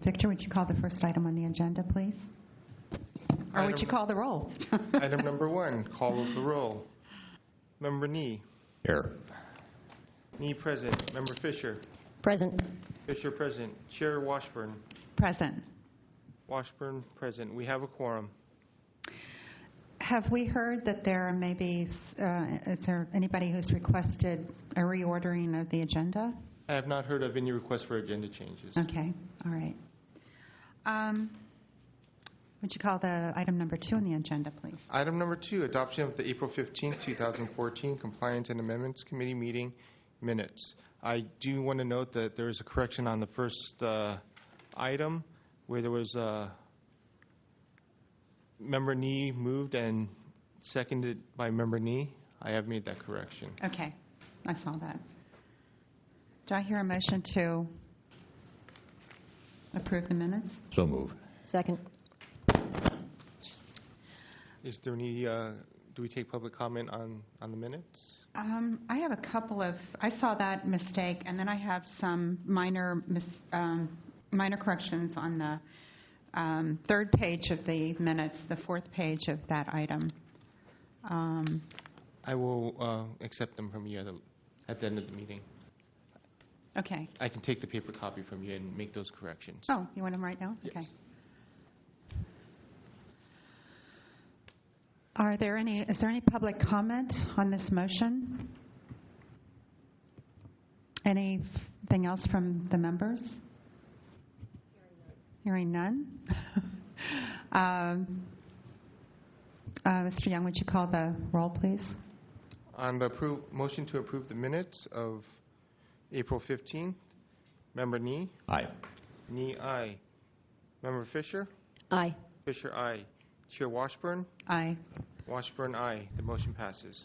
Victor, would you call the first item on the agenda, please? Or would you call the roll? Item number 1, call of the roll. Member Nee. Here. Nee present. Member Fisher. Present. Fisher present. Chair Washburn. Present. Washburn present. We have a quorum. Have we heard that there may be, is there anybody who's requested a reordering of the agenda? I have not heard of any requests for agenda changes. Okay, all right. Would you call the item number 2 on the agenda, please? Item number 2, adoption of the April 15, 2014 Compliance and Amendments Committee meeting minutes. I do want to note that there is a correction on the first item where there was Member Nee moved and seconded by Member Nee. I have made that correction. Okay, I saw that. Do I hear a motion to approve the minutes? So move. Second. Is there any, do we take public comment on the minutes? I have a couple of, I saw that mistake, and then I have some minor corrections on the third page of the minutes, the fourth page of that item. I will accept them from you at the end of the meeting. Okay. I can take the paper copy from you and make those corrections. Oh, you want them right now? Yes. Okay. Is there any public comment on this motion? Anything else from the members? Hearing none. Mr. Young, would you call the roll, please? On the motion to approve the minutes of April 15th, Member Nee? Aye. Nee, aye. Member Fisher? Aye. Fisher, aye. Chair Washburn? Aye. Washburn, aye. The motion passes.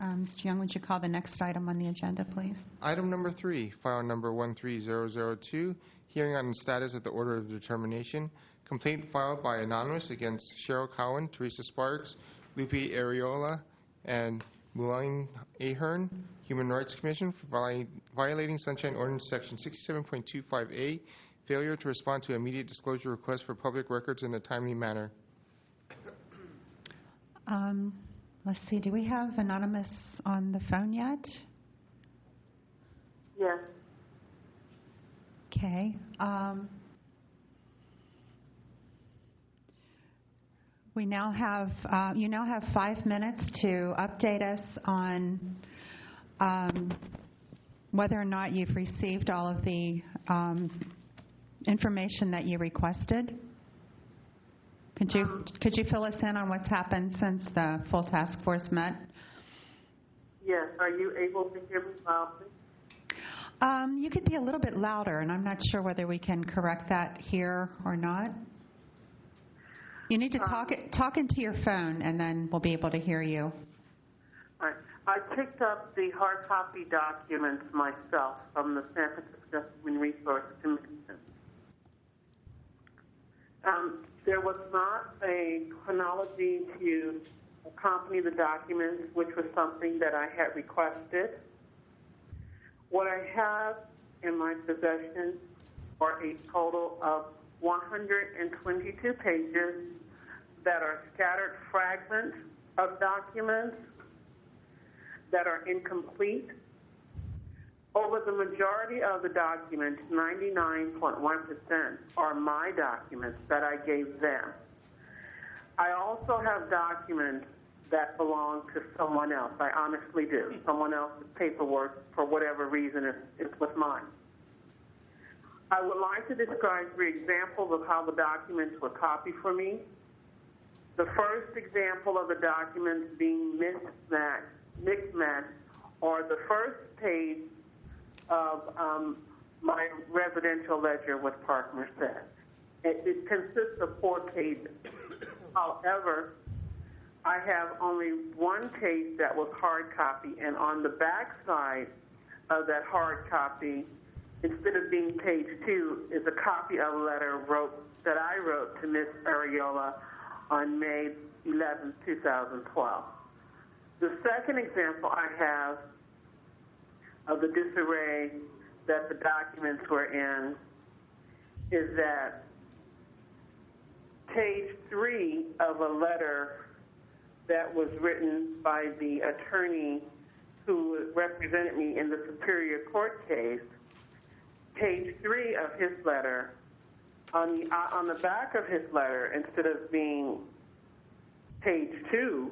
Mr. Young, would you call the next item on the agenda, please? Item number 3, file number 13002, hearing on the status of the order of determination. Complaint filed by Anonymous against Cheryl Cowan, Teresa Sparks, Lupe Areola, and Muline Ahern, Human Rights Commission, for violating Sunshine Ordinance Section 67.25A, failure to respond to immediate disclosure requests for public records in a timely manner. Let's see, do we have Anonymous on the phone yet? Yes. Okay. We now have, you now have 5 minutes to update us on whether or not you've received all of the information that you requested. Could you fill us in on what's happened since the full task force met? Yes. Are you able to hear me loudly? You could be a little bit louder, and I'm not sure whether we can correct that here or not. You need to talk into your phone, and then we'll be able to hear you. All right. I picked up the hard copy documents myself from the San Francisco Human Resources Commission. There was not a chronology to accompany the documents, which was something that I had requested. What I have in my possession are a total of 122 pages that are scattered fragments of documents that are incomplete. Over the majority of the documents, 99.1% are my documents that I gave them. I also have documents that belong to someone else. I honestly do. Someone else's paperwork, for whatever reason, is with mine. I would like to describe 3 examples of how the documents were copied for me. The first example of the documents being mismatched are the first page of my residential ledger with Park Merced. It consists of 4 pages. However, I have only 1 page that was hard copy, and on the back side of that hard copy, instead of being page 2, is a copy of a letter that I wrote to Ms. Areola on May 11, 2012. The second example I have of the disarray that the documents were in is that page 3 of a letter that was written by the attorney who represented me in the Superior Court case, page 3 of his letter, on the back of his letter, instead of being page 2,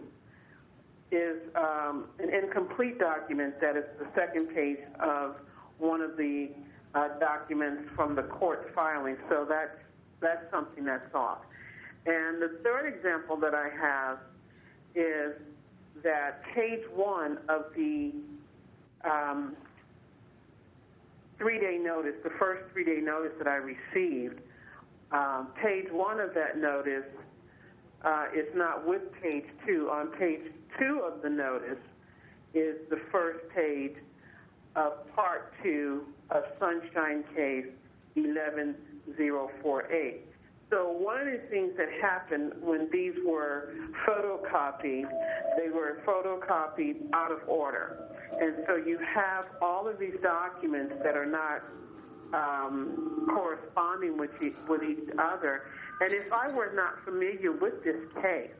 is an incomplete document that is the second page of one of the documents from the court filing. So that's something that's off. And the third example that I have is that page 1 of the 3-day notice, the first 3-day notice that I received, page 1 of that notice is not with page 2. On page 2 of the notice is the first page of Part 2 of Sunshine Case 11048. So one of the things that happened when these were photocopied, they were photocopied out of order. And so you have all of these documents that are not corresponding with each other. And if I were not familiar with this case,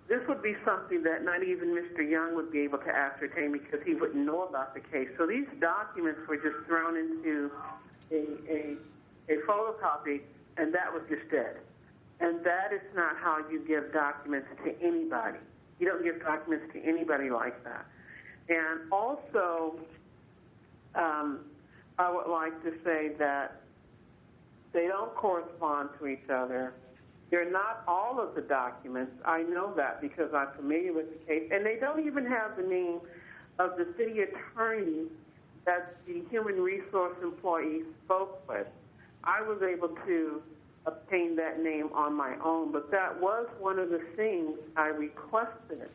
this would be something that not even Mr. Young would be able to ascertain because he wouldn't know about the case. So these documents were just thrown into a photocopy, and that was just it. And that is not how you give documents to anybody. You don't give documents to anybody like that. And also, I would like to say that they don't correspond to each other. They're not all of the documents. I know that because I'm familiar with the case. And they don't even have the name of the city attorney that the human resource employee spoke with. I was able to obtain that name on my own, but that was one of the things I requested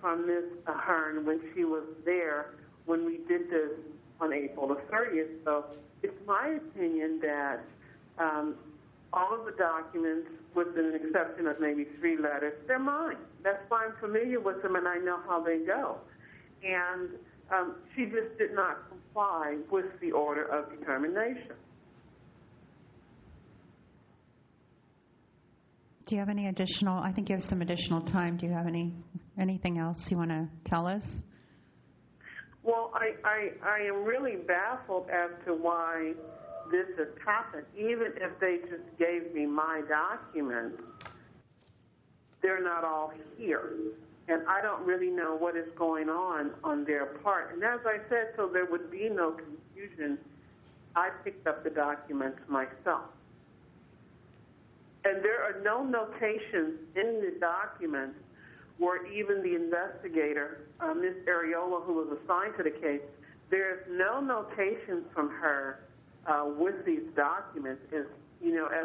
from Ms. Ahern when she was there when we did this on April the 30th. So it's my opinion that all of the documents, with an exception of maybe 3 letters, they're mine. That's why I'm familiar with them and I know how they go. And she just did not comply with the order of determination. Do you have any additional, I think you have some additional time. Do you have anything else you want to tell us? Well, I am really baffled as to why this has happened. Even if they just gave me my documents, they're not all here. And I don't really know what is going on their part. And as I said, so there would be no confusion, I picked up the documents myself. And there are no notations in the documents where even the investigator, Ms. Areola, who was assigned to the case, there's no notations from her with these documents, as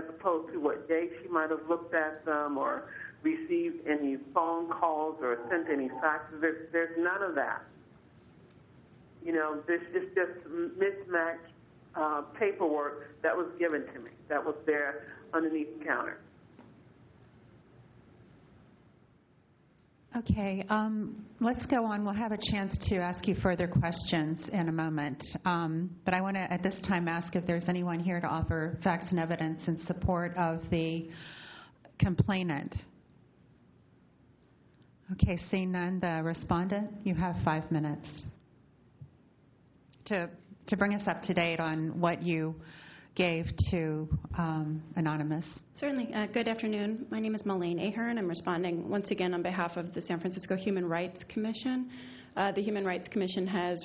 opposed to what day she might have looked at them or received any phone calls or sent any faxes. There's none of that. This is just mismatched paperwork that was given to me, that was there underneath the counter. Okay, let's go on. We'll have a chance to ask you further questions in a moment. But I want to, at this time, ask if there's anyone here to offer facts and evidence in support of the complainant. Okay, seeing none, the respondent, you have 5 minutes to bring us up to date on what you gave to Anonymous. Certainly. Good afternoon. My name is Melaine Ahern. I'm responding once again on behalf of the San Francisco Human Rights Commission. The Human Rights Commission has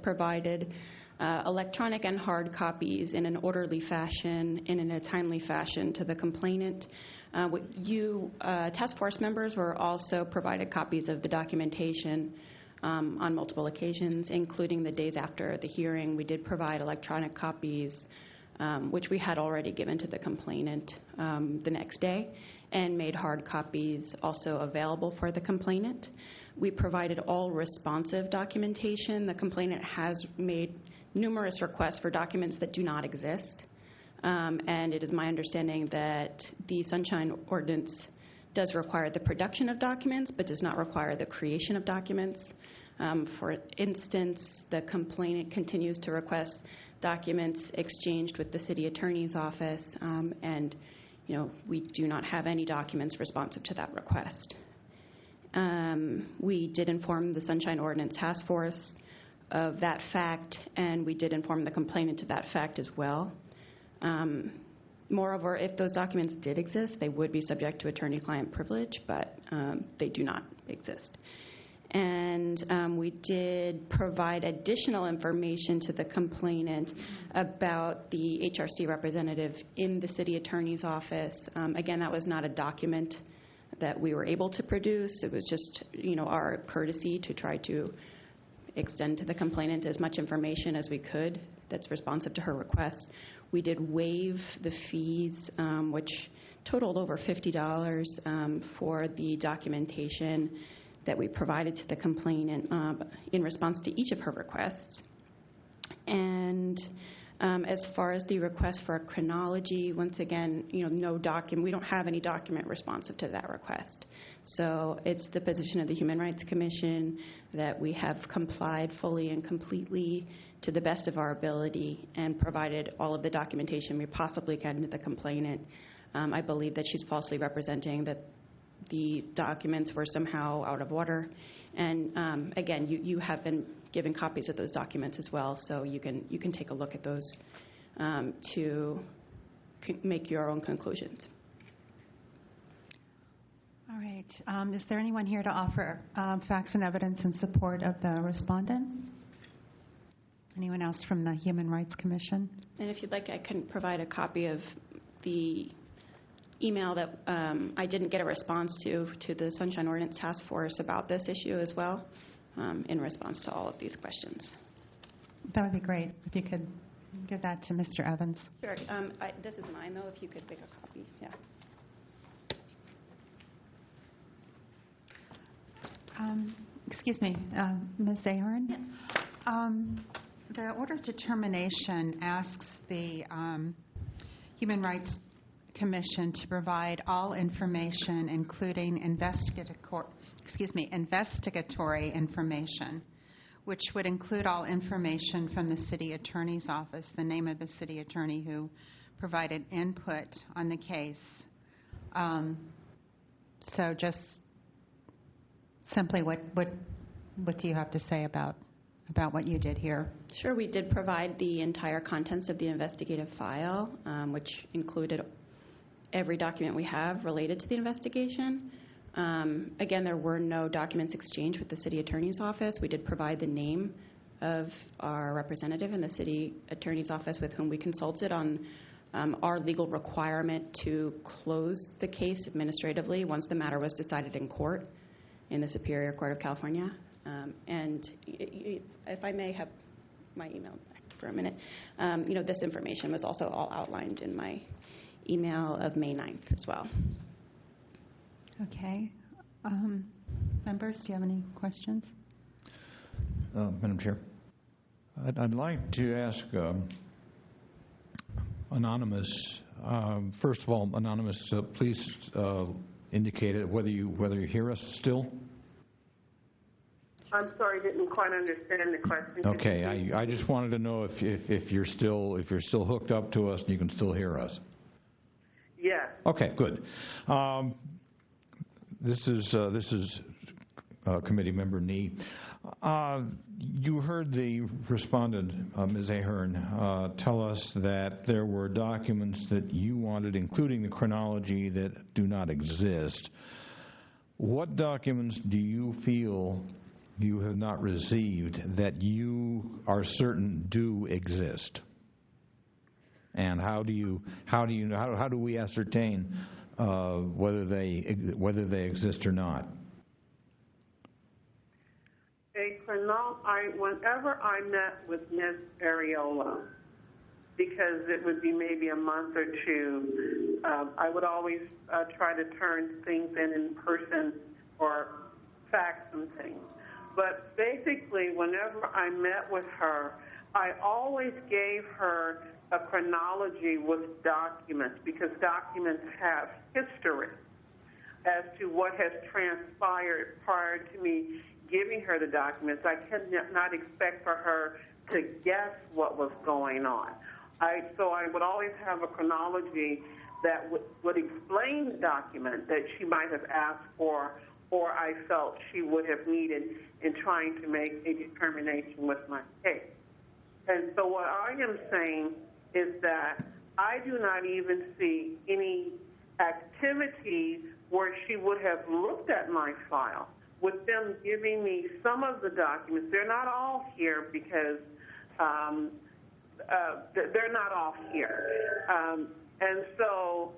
provided electronic and hard copies in an orderly fashion and in a timely fashion to the complainant. Task force members were also provided copies of the documentation on multiple occasions, including the days after the hearing. We did provide electronic copies, which we had already given to the complainant the next day, and made hard copies also available for the complainant. We provided all responsive documentation. The complainant has made numerous requests for documents that do not exist, and it is my understanding that the Sunshine Ordinance does require the production of documents, but does not require the creation of documents. For instance, the complainant continues to request documents exchanged with the city attorney's office, and we do not have any documents responsive to that request. We did inform the Sunshine Ordinance Task Force of that fact, and we did inform the complainant of that fact as well. Moreover, if those documents did exist, they would be subject to attorney-client privilege, but they do not exist. And we did provide additional information to the complainant about the HRC representative in the city attorney's office. Again, that was not a document that we were able to produce. It was just, our courtesy to try to extend to the complainant as much information as we could that's responsive to her request. We did waive the fees, which totaled over $50 for the documentation that we provided to the complainant in response to each of her requests. And as far as the request for a chronology, once again, no document. We don't have any document responsive to that request. So it's the position of the Human Rights Commission that we have complied fully and completely to the best of our ability and provided all of the documentation we possibly can to the complainant. I believe that she's falsely representing that the documents were somehow out of order. And again, you have been given copies of those documents as well, so you can take a look at those to make your own conclusions. All right. Is there anyone here to offer facts and evidence in support of the respondent? Anyone else from the Human Rights Commission? And if you'd like, I can provide a copy of the email that I didn't get a response to the Sunshine Ordinance Task Force about this issue as well, in response to all of these questions. That would be great if you could give that to Mr. Evans. Sure. This is mine, though, if you could make a copy. Yeah. Excuse me, Ms. Ahern? Yes. The order of determination asks the Human Rights Commission to provide all information, including investigatory information, which would include all information from the city attorney's office, the name of the city attorney who provided input on the case. So just simply, what do you have to say about what you did here? Sure. We did provide the entire contents of the investigative file, which included every document we have related to the investigation. Again, there were no documents exchanged with the city attorney's office. We did provide the name of our representative in the city attorney's office with whom we consulted on our legal requirement to close the case administratively once the matter was decided in court in the Superior Court of California. And if I may have my email back for a minute, this information was also all outlined in my email of May 9th as well. Okay. Members, do you have any questions? Madam Chair, I'd like to ask Anonymous. First of all, Anonymous, please indicate whether you hear us still. I'm sorry, didn't quite understand the question. Okay, I just wanted to know if you're still hooked up to us and you can still hear us. Yes. Okay, good. This is Committee Member Nee. You heard the respondent, Ms. Ahern, tell us that there were documents that you wanted, including the chronology, that do not exist. What documents do you feel you have not received that you are certain do exist? And how do we ascertain whether they exist or not? Whenever I met with Ms. Areola, because it would be maybe a month or two, I would always try to turn things in person or fax some things. But basically, whenever I met with her, I always gave her a chronology with documents, because documents have history as to what has transpired prior to me giving her the documents, I cannot expect for her to guess what was going on. So I would always have a chronology that would explain the document that she might have asked for or I felt she would have needed in trying to make a determination with my case. And so what I am saying is that I do not even see any activity where she would have looked at my file with them giving me some of the documents. They're not all here because they're not all here. And so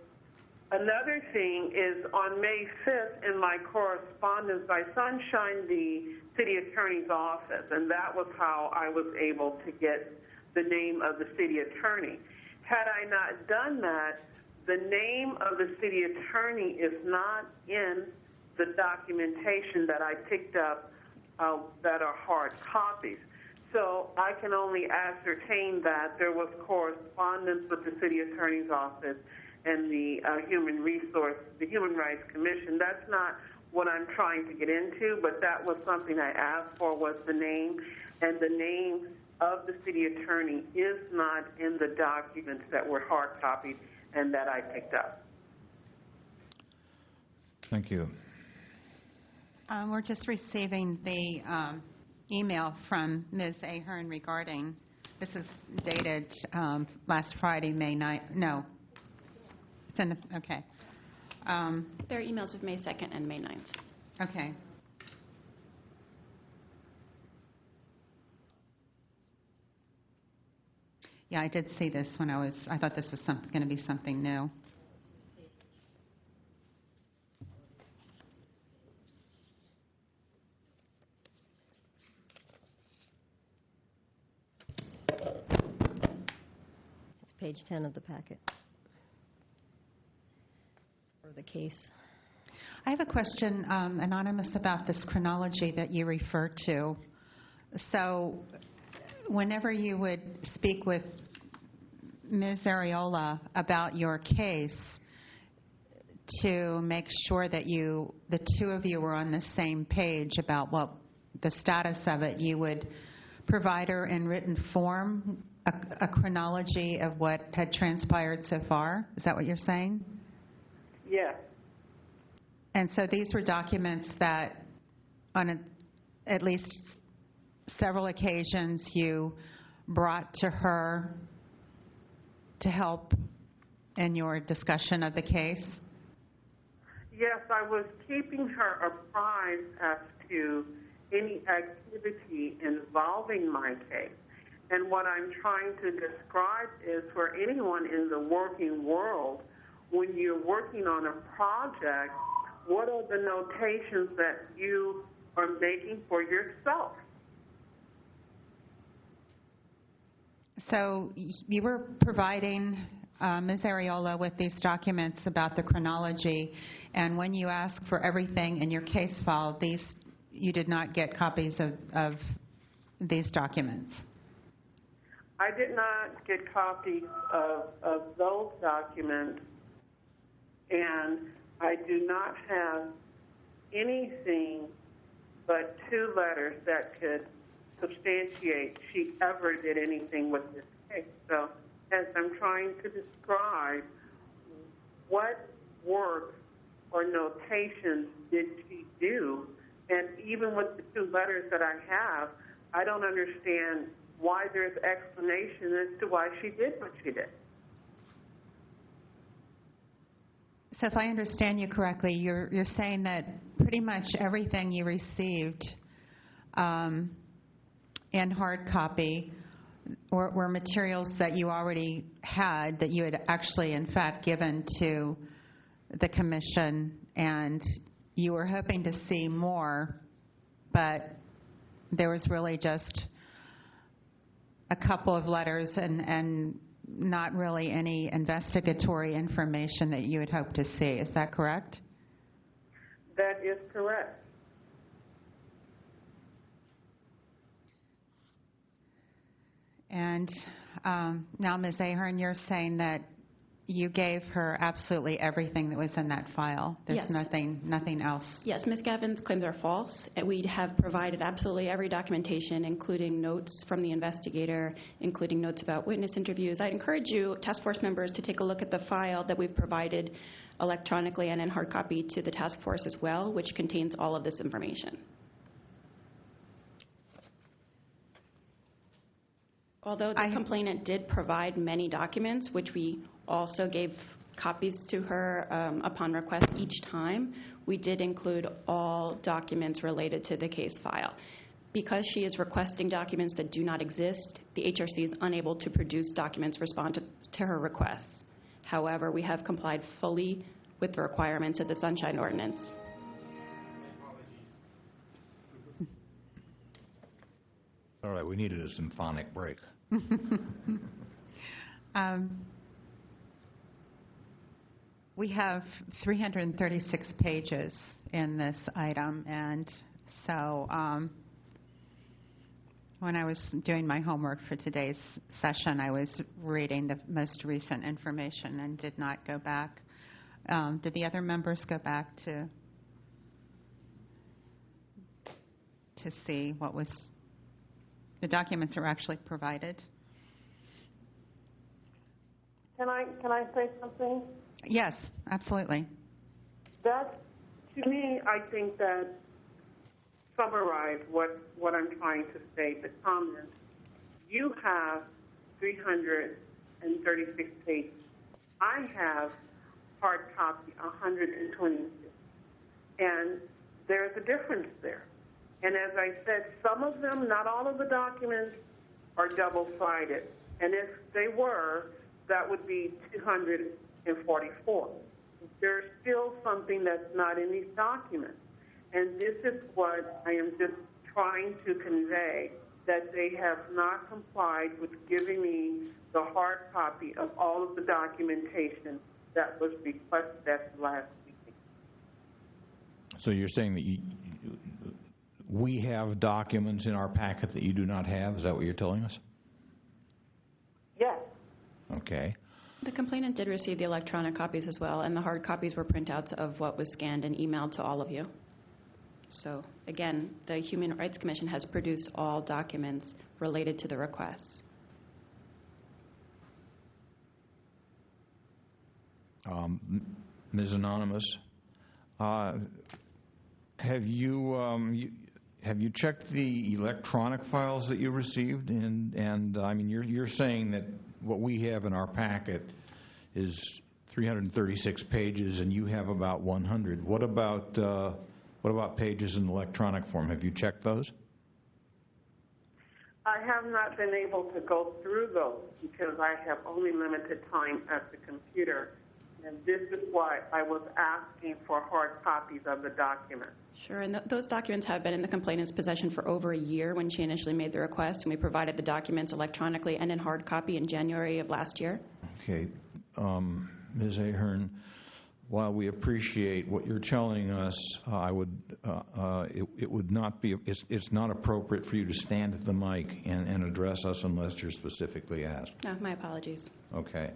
another thing is on May 5th in my correspondence, I sunshined the city attorney's office, and that was how I was able to get the name of the city attorney. Had I not done that, the name of the city attorney is not in the documentation that I picked up that are hard copies. So I can only ascertain that there was correspondence with the city attorney's office and the Human Rights Commission. That's not what I'm trying to get into, but that was something I asked for, was the name, and the name of the city attorney is not in the documents that were hard copied and that I picked up. Thank you. We're just receiving the email from Ms. Ahern regarding, this is dated last Friday, May 9th. No. It's in the, okay. There are emails of May 2nd and May 9th. Okay. Yeah, I did see this when I thought this was going to be something new. It's page 10 of the packet. Or the case. I have a question, Anonymous, about this chronology that you refer to. So whenever you would speak with Ms. Areola about your case to make sure that the two of you were on the same page about what the status of it, you would provide her in written form a chronology of what had transpired so far? Is that what you're saying? Yes. And so these were documents that on at least several occasions you brought to her to help in your discussion of the case? Yes, I was keeping her apprised as to any activity involving my case. And what I'm trying to describe is for anyone in the working world, when you're working on a project, what are the notations that you are making for yourself? So you were providing Ms. Areola with these documents about the chronology, and when you asked for everything in your case file, you did not get copies of these documents? I did not get copies of those documents, and I do not have anything but two letters that could substantiate she ever did anything with this case. So as I'm trying to describe what work or notations did she do, and even with the two letters that I have, I don't understand why there's explanation as to why she did what she did. So if I understand you correctly, you're saying that pretty much everything you received in hard copy were materials that you already had, that you had actually, in fact, given to the commission, and you were hoping to see more, but there was really just a couple of letters and not really any investigatory information that you had hoped to see. Is that correct? That is correct. And now, Ms. Ahern, you're saying that you gave her absolutely everything that was in that file. There's Yes. nothing else. Yes, Ms. Gavin's claims are false. We have provided absolutely every documentation, including notes from the investigator, including notes about witness interviews. I encourage you, task force members, to take a look at the file that we've provided electronically and in hard copy to the task force as well, which contains all of this information. Although the complainant did provide many documents, which we also gave copies to her upon request each time, we did include all documents related to the case file. Because she is requesting documents that do not exist, the HRC is unable to produce documents responsive to her requests. However, we have complied fully with the requirements of the Sunshine Ordinance. All right, we needed a symphonic break. We have 336 pages in this item, and so when I was doing my homework for today's session, I was reading the most recent information and did not go back. Did the other members go back to see what was the documents that were actually provided? Can I say something? Yes, absolutely. That, to me, I think that summarized what I'm trying to say. The comments. You have 336 pages. I have hard copy 126. And there's a difference there. And as I said, some of them, not all of the documents, are double-sided. And if they were, that would be 244. There's still something that's not in these documents. And this is what I am just trying to convey, that they have not complied with giving me the hard copy of all of the documentation that was requested at the last meeting. So you're saying that we have documents in our packet that you do not have? Is that what you're telling us? Yes. Okay. The complainant did receive the electronic copies as well, and the hard copies were printouts of what was scanned and emailed to all of you. So, again, the Human Rights Commission has produced all documents related to the requests. Ms. Anonymous, have you checked the electronic files that you received? And I mean, you're saying that what we have in our packet is 336 pages, and you have about 100. What about pages in electronic form? Have you checked those? I have not been able to go through those because I have only limited time at the computer. And this is why I was asking for hard copies of the documents. Sure, and those documents have been in the complainant's possession for over a year when she initially made the request, and we provided the documents electronically and in hard copy in January of last year. Okay. Ms. Ahern, while we appreciate what you're telling us, it would not be, it's not appropriate for you to stand at the mic and address us unless you're specifically asked. No, my apologies. Okay.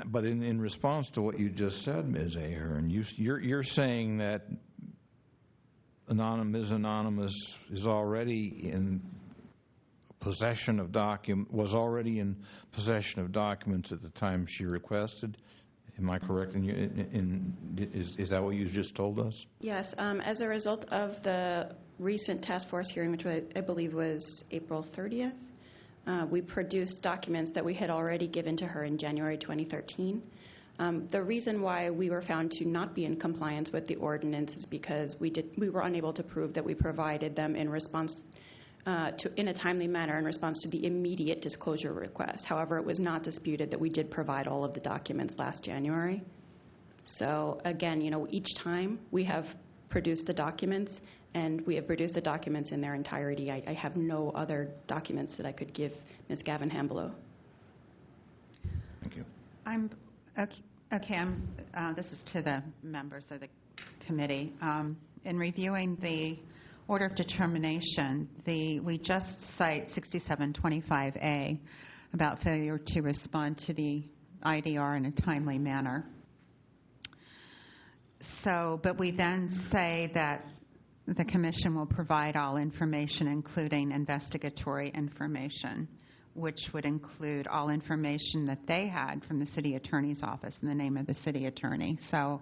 But in response to what you just said, Ms. Ahern, you're saying that Ms. Anonymous is already in possession of was already in possession of documents at the time she requested. Am I correct? Is that what you just told us? Yes. As a result of the recent task force hearing, which I believe was April 30th, we produced documents that we had already given to her in January 2013. The reason why we were found to not be in compliance with the ordinance is because we were unable to prove that we provided them in response in a timely manner in response to the immediate disclosure request. However, it was not disputed that we did provide all of the documents last January. So again, each time we have produced the documents, and we have produced the documents in their entirety. I have no other documents that I could give Ms. Gavin Hamblow. Thank you. I'm okay. This is to the members of the committee. In reviewing the order of determination, we just cite 6725A about failure to respond to the IDR in a timely manner. But we then say that the commission will provide all information, including investigatory information, which would include all information that they had from the city attorney's office and the name of the city attorney. So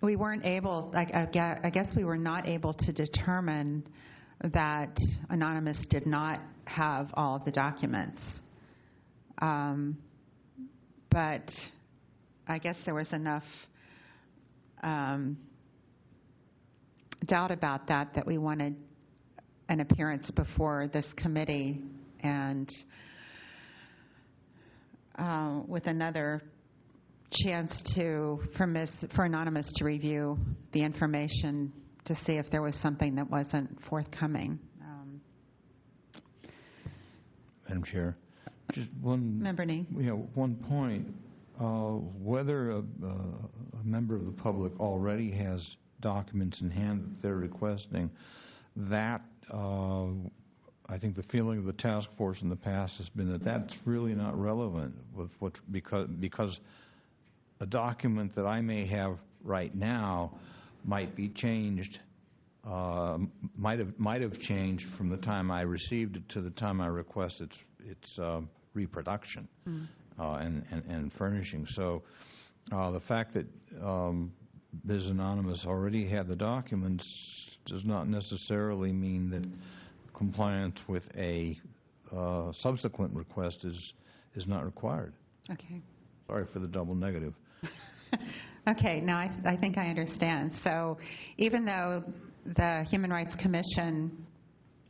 we weren't able, I guess we were not able to determine that Anonymous did not have all of the documents. But I guess there was enough doubt about that we wanted an appearance before this committee and with another chance for Anonymous to review the information to see if there was something that wasn't forthcoming. Madam Chair, just one. Member Nee. One point. Whether a member of the public already has documents in hand that they're requesting, that I think the feeling of the task force in the past has been that that's really not relevant because a document that I may have right now might be changed, might have changed from the time I received it to the time I request its reproduction and furnishing. So the fact that Ms. Anonymous already had the documents does not necessarily mean that compliance with a subsequent request is not required. Okay. Sorry for the double negative. Okay, now I think I understand. So even though the Human Rights Commission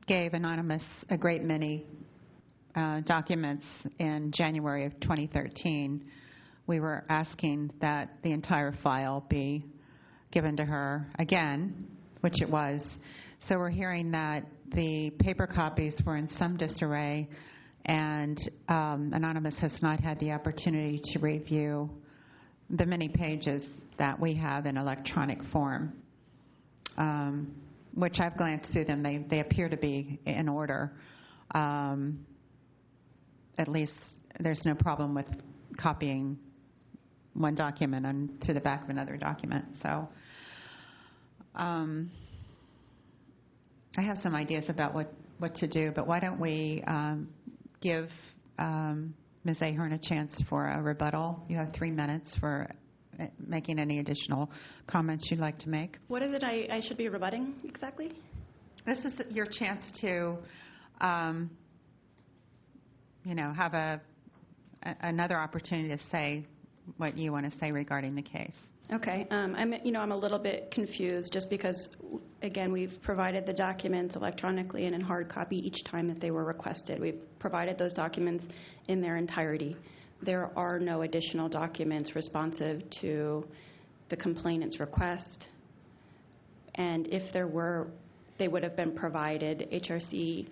gave Anonymous a great many documents in January of 2013, we were asking that the entire file be given to her again, which it was. So we're hearing that the paper copies were in some disarray, and Anonymous has not had the opportunity to review the many pages that we have in electronic form, which I've glanced through them. They appear to be in order. At least there's no problem with copying one document onto the back of another document. So I have some ideas about what to do, but why don't we give Ms. Ahern a chance for a rebuttal. You have 3 minutes for making any additional comments you'd like to make. What is it I should be rebutting exactly? This is your chance to, have another opportunity to say what you want to say regarding the case. Okay. I'm a little bit confused just because, again, we've provided the documents electronically and in hard copy each time that they were requested. We've provided those documents in their entirety. There are no additional documents responsive to the complainant's request. And if there were, they would have been provided. HRC,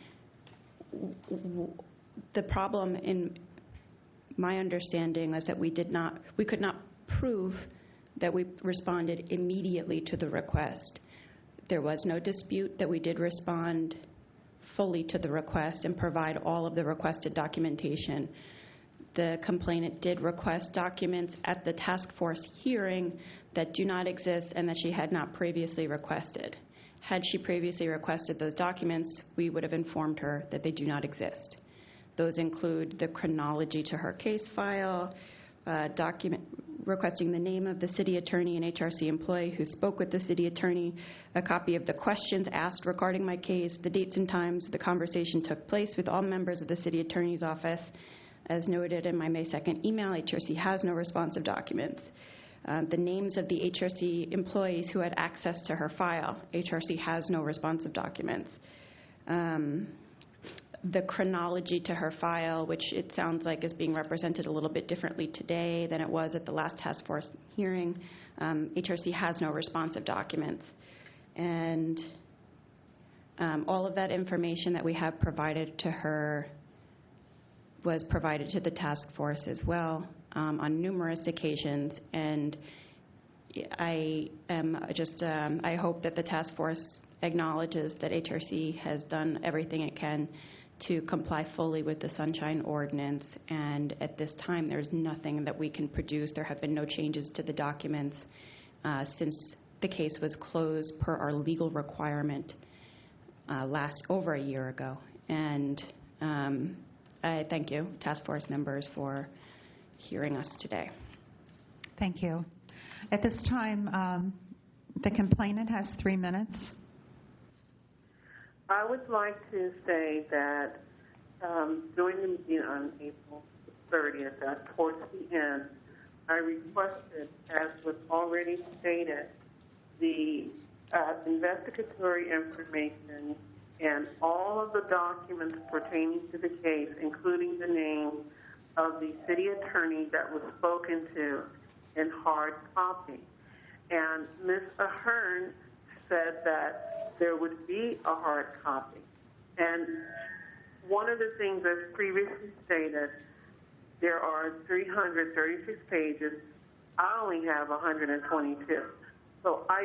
the problem in my understanding is that we could not prove that we responded immediately to the request. There was no dispute that we did respond fully to the request and provide all of the requested documentation. The complainant did request documents at the task force hearing that do not exist and that she had not previously requested. Had she previously requested those documents, we would have informed her that they do not exist. Those include the chronology to her case file, requesting the name of the city attorney and HRC employee who spoke with the city attorney, a copy of the questions asked regarding my case, the dates and times the conversation took place with all members of the city attorney's office. As noted in my May 2nd email, HRC has no responsive documents. The names of the HRC employees who had access to her file, HRC has no responsive documents. the chronology to her file, which it sounds like is being represented a little bit differently today than it was at the last task force hearing. HRC has no responsive documents. And all of that information that we have provided to her was provided to the task force as well on numerous occasions. And I am just, I hope that the task force acknowledges that HRC has done everything it can to comply fully with the Sunshine Ordinance, and at this time there's nothing that we can produce. There have been no changes to the documents since the case was closed per our legal requirement over a year ago. And I thank you, task force members, for hearing us today. Thank you. At this time, the complainant has 3 minutes. I would like to say that during the meeting on April 30th, towards the end, I requested, as was already stated, the investigatory information and all of the documents pertaining to the case, including the name of the city attorney that was spoken to, in hard copy. And Ms. Ahern said that there would be a hard copy. And one of the things, as previously stated, there are 336 pages. I only have 122. So I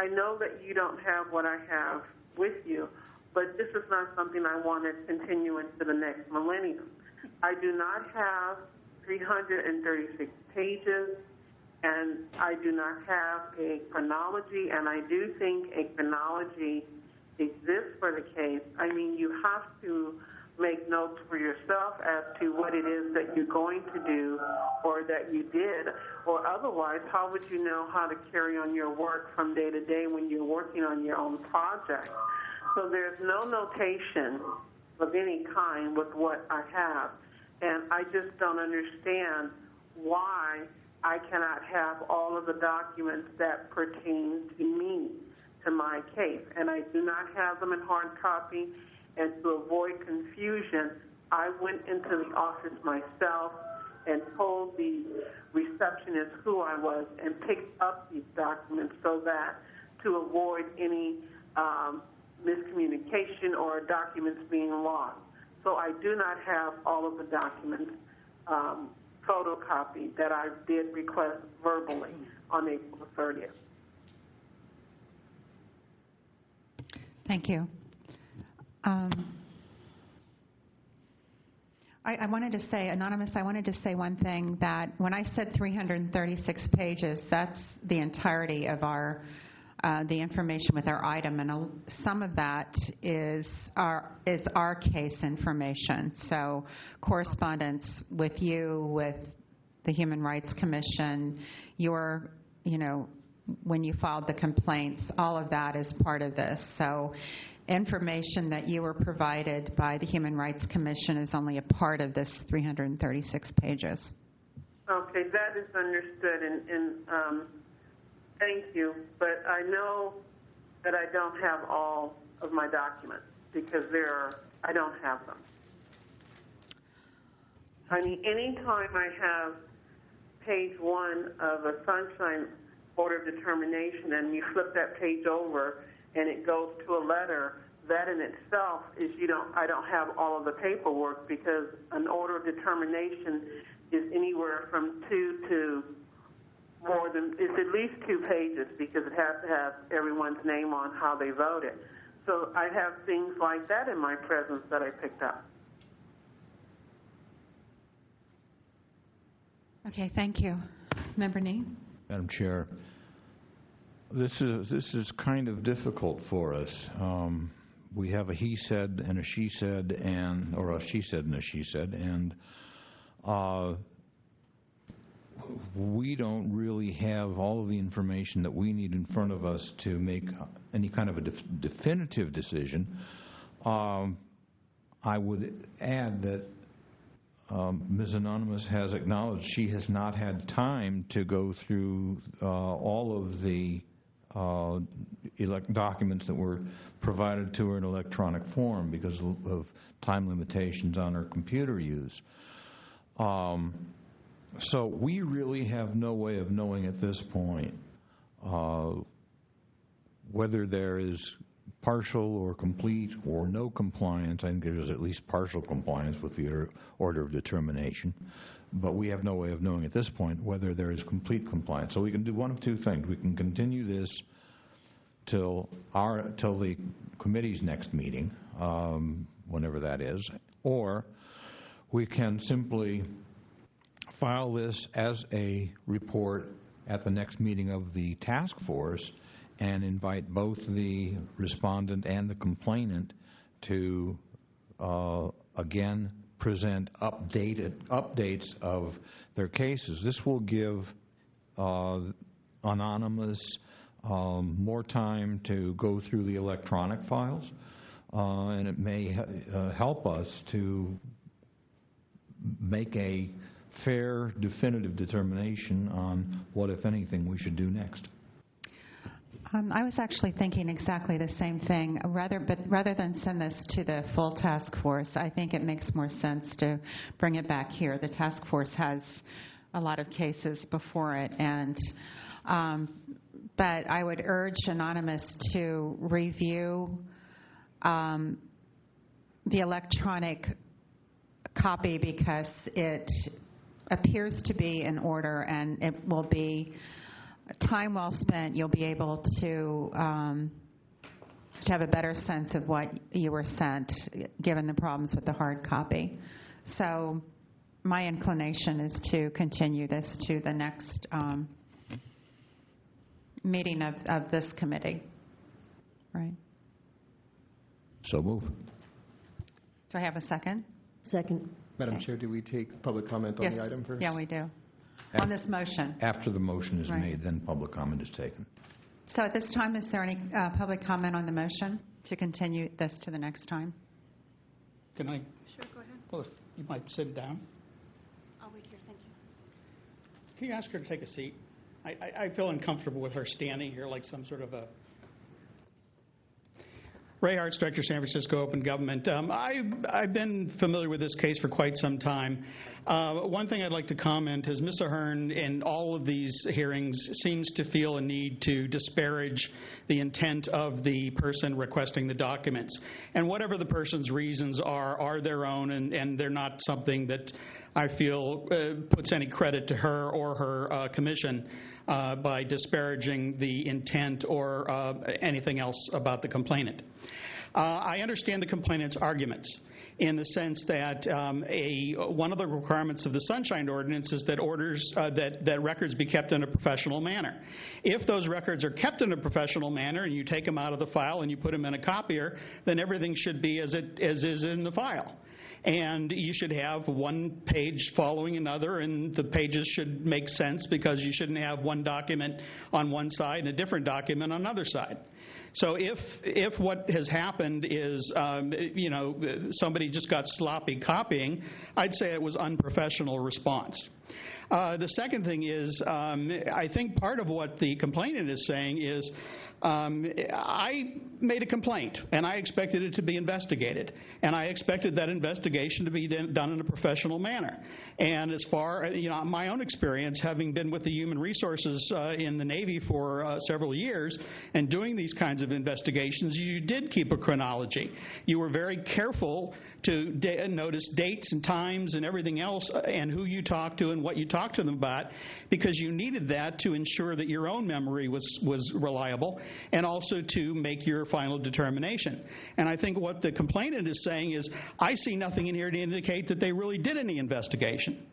know that you don't have what I have with you, but this is not something I want to continue into the next millennium. I do not have 336 pages, and I do not have a chronology, and I do think a chronology exists for the case. I mean, you have to make notes for yourself as to what it is that you're going to do or that you did, or otherwise, how would you know how to carry on your work from day to day when you're working on your own project? So there's no notation of any kind with what I have, and I just don't understand why I cannot have all of the documents that pertain to me, to my case, and I do not have them in hard copy. And to avoid confusion, I went into the office myself and told the receptionist who I was and picked up these documents so that to avoid any miscommunication or documents being lost. So I do not have all of the documents photocopied that I did request verbally on April 30th. Thank you. I wanted to say, Anonymous, I wanted to say one thing, that when I said 336 pages, that's the entirety of our the information with our item, and some of that is our case information. So correspondence with you, with the Human Rights Commission, when you filed the complaints, all of that is part of this. So information that you were provided by the Human Rights Commission is only a part of this 336 pages. Okay, that is understood, and thank you. But I know that I don't have all of my documents because I don't have them. I mean, anytime I have page 1 of a Sunshine Order of Determination and you flip that page over and it goes to a letter, that in itself is I don't have all of the paperwork, because an order of determination is anywhere from 2 to more than, it's at least 2 pages, because it has to have everyone's name on how they voted. So I have things like that in my presence that I picked up. Okay, thank you. Member Nee? Madam Chair, this is kind of difficult for us. We have a he said and a she said, or a she said and a she said, and we don't really have all of the information that we need in front of us to make any kind of a definitive decision. I would add that Ms. Anonymous has acknowledged she has not had time to go through all of the documents that were provided to her in electronic form because of time limitations on her computer use. So we really have no way of knowing at this point whether there is partial or complete or no compliance. I think there's at least partial compliance with the order of determination, but we have no way of knowing at this point whether there is complete compliance. So we can do one of two things. We can continue this till the committee's next meeting, whenever that is, or we can simply file this as a report at the next meeting of the task force and invite both the respondent and the complainant to again present updates of their cases. This will give Anonymous more time to go through the electronic files, and it may help us to make a fair, definitive determination on what, if anything, we should do next. I was actually thinking exactly the same thing. Rather than send this to the full task force, I think it makes more sense to bring it back here. The task force has a lot of cases before it, and but I would urge Anonymous to review the electronic copy because it appears to be in order, and it will be time well spent. You'll be able to have a better sense of what you were sent, given the problems with the hard copy. So my inclination is to continue this to the next meeting of this committee. Right. So move. Do I have a second? Second. Madam Chair, do we take public comment on Yes. the item first? Yeah, we do. On this motion. After the motion is Right. made, then public comment is taken. So at this time, is there any public comment on the motion to continue this to the next time? Can I? Sure, go ahead. Well, if you might sit down. I'll wait here, thank you. Can you ask her to take a seat? I feel uncomfortable with her standing here like some sort of a... Ray Hartz, Director, San Francisco Open Government. I've been familiar with this case for quite some time. One thing I'd like to comment is Ms. Ahern in all of these hearings seems to feel a need to disparage the intent of the person requesting the documents. And whatever the person's reasons are their own, and they're not something that I feel puts any credit to her or her commission by disparaging the intent or anything else about the complainant. I understand the complainant's arguments in the sense that one of the requirements of the Sunshine Ordinance is that that records be kept in a professional manner. If those records are kept in a professional manner and you take them out of the file and you put them in a copier, then everything should be as is in the file. And you should have one page following another, and the pages should make sense because you shouldn't have one document on one side and a different document on another side. So if what has happened is, somebody just got sloppy copying, I'd say it was unprofessional response. The second thing is, I think part of what the complainant is saying is, I made a complaint, and I expected it to be investigated, and I expected that investigation to be done in a professional manner. And as far as, my own experience, having been with the Human Resources in the Navy for several years and doing these kinds of investigations, you did keep a chronology. You were very careful to notice dates and times and everything else and who you talked to and what you talked to them about, because you needed that to ensure that your own memory was reliable and also to make your final determination. And I think what the complainant is saying is, I see nothing in here to indicate that they really did any investigation.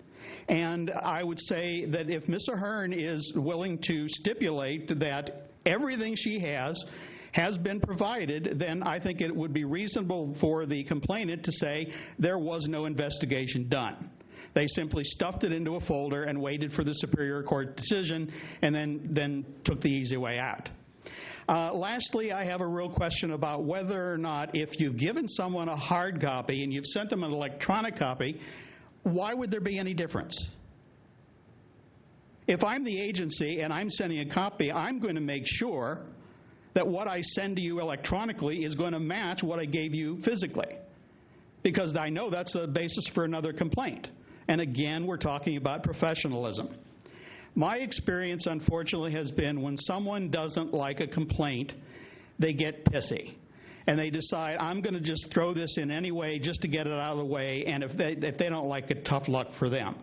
And I would say that if Ms. Ahern is willing to stipulate that everything she has been provided, then I think it would be reasonable for the complainant to say there was no investigation done. They simply stuffed it into a folder and waited for the Superior Court decision and then took the easy way out. Lastly, I have a real question about whether or not, if you've given someone a hard copy and you've sent them an electronic copy, why would there be any difference? If I'm the agency and I'm sending a copy, I'm going to make sure that what I send to you electronically is going to match what I gave you physically, because I know that's a basis for another complaint. And again, we're talking about professionalism. My experience, unfortunately, has been when someone doesn't like a complaint, they get pissy. And they decide, I'm going to just throw this in any way just to get it out of the way, and if they don't like it, tough luck for them.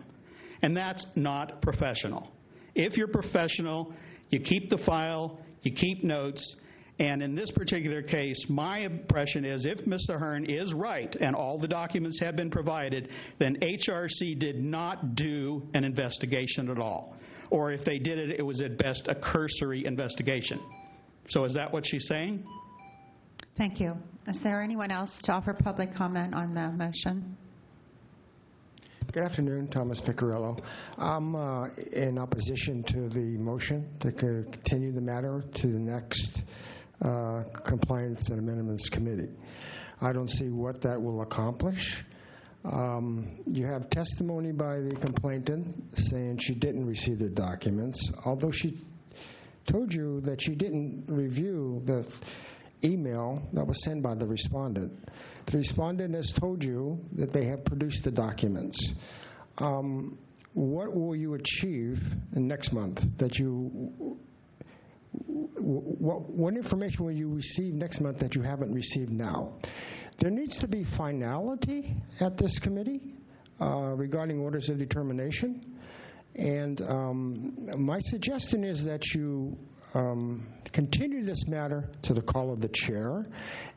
And that's not professional. If you're professional, you keep the file, you keep notes, and in this particular case, my impression is if Mr. Hearn is right and all the documents have been provided, then HRC did not do an investigation at all. Or if they did it, it was at best a cursory investigation. So is that what she's saying? Thank you. Is there anyone else to offer public comment on the motion? Good afternoon, Thomas Piccirillo. I'm in opposition to the motion to continue the matter to the next Compliance and Amendments Committee. I don't see what that will accomplish. You have testimony by the complainant saying she didn't receive the documents, although she told you that she didn't review the email that was sent by the respondent. The respondent has told you that they have produced the documents. What will you achieve next month that you... What information will you receive next month that you haven't received now? There needs to be finality at this committee regarding orders of determination. And my suggestion is that you continue this matter to the call of the chair.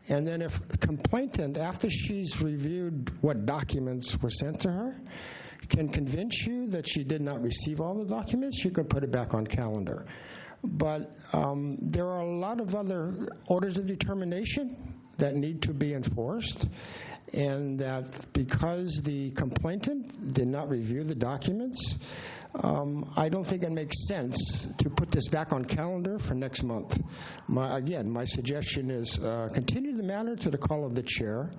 And then if the complainant, after she's reviewed what documents were sent to her, can convince you that she did not receive all the documents, you can put it back on calendar. But there are a lot of other orders of determination that need to be enforced, and that because the complainant did not review the documents, I don't think it makes sense to put this back on calendar for next month. My suggestion is continue the matter to the call of the chair,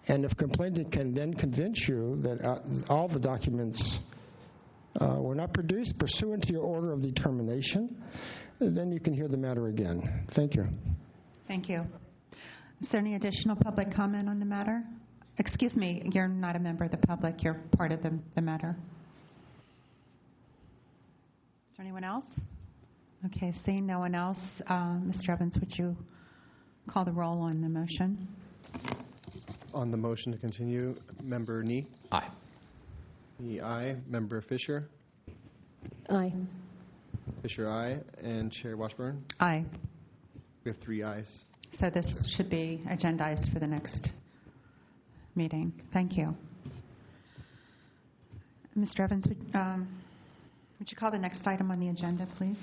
and if complainant can then convince you that all the documents were not produced pursuant to your order of determination, then you can hear the matter again. Thank you. Thank you. Is there any additional public comment on the matter? Excuse me, you're not a member of the public. You're part of the matter. Is there anyone else? Okay, seeing no one else, Mr. Evans, would you call the roll on the motion? On the motion to continue, Member Nee? Aye. Nee, aye. Member Fisher? Aye. Fisher, aye. And Chair Washburn? Aye. We have 3 ayes. So this should be agendized for the next meeting. Thank you. Mr. Evans, would you call the next item on the agenda, please?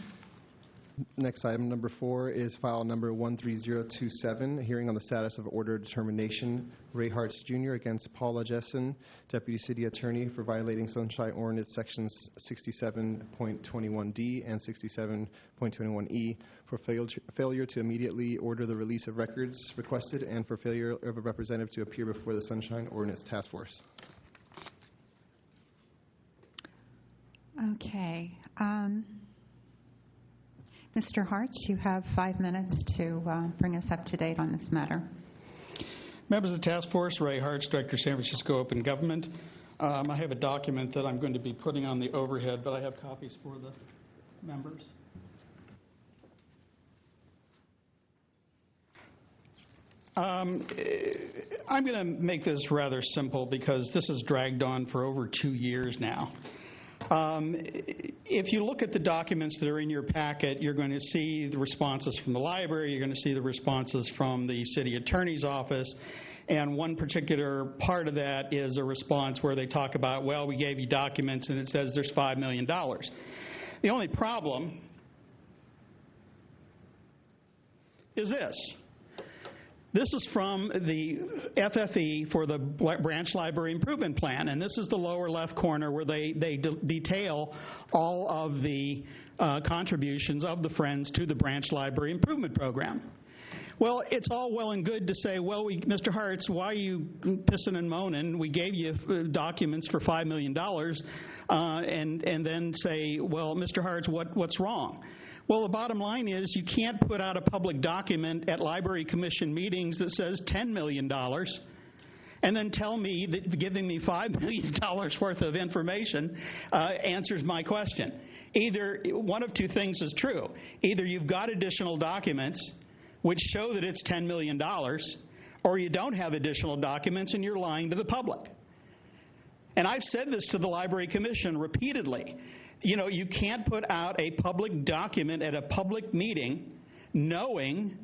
Next item, number 4, is file number 13027, hearing on the status of order of determination, Ray Hartz Jr. against Paula Jessen, Deputy City Attorney, for violating Sunshine Ordinance Sections 67.21D and 67.21E for failure to immediately order the release of records requested and for failure of a representative to appear before the Sunshine Ordinance Task Force. Okay. Mr. Hartz, you have 5 minutes to bring us up to date on this matter. Members of the task force, Ray Hartz, Director, San Francisco Open Government. I have a document that I'm going to be putting on the overhead, but I have copies for the members. I'm going to make this rather simple because this has dragged on for over 2 years now. If you look at the documents that are in your packet, you're going to see the responses from the library, you're going to see the responses from the city attorney's office, and one particular part of that is a response where they talk about, well, we gave you documents and it says there's $5 million. The only problem is this. This is from the FFE for the Branch Library Improvement Plan, and this is the lower left corner where they detail all of the contributions of the Friends to the Branch Library Improvement Program. Well, it's all well and good to say, well, Mr. Hartz, why are you pissing and moaning? We gave you documents for $5 million, and then say, well, Mr. Hartz, what's wrong? Well, the bottom line is you can't put out a public document at Library Commission meetings that says $10 million and then tell me that giving me $5 million worth of information answers my question. Either one of two things is true. Either you've got additional documents which show that it's $10 million, or you don't have additional documents and you're lying to the public. And I've said this to the Library Commission repeatedly. You know, you can't put out a public document at a public meeting knowing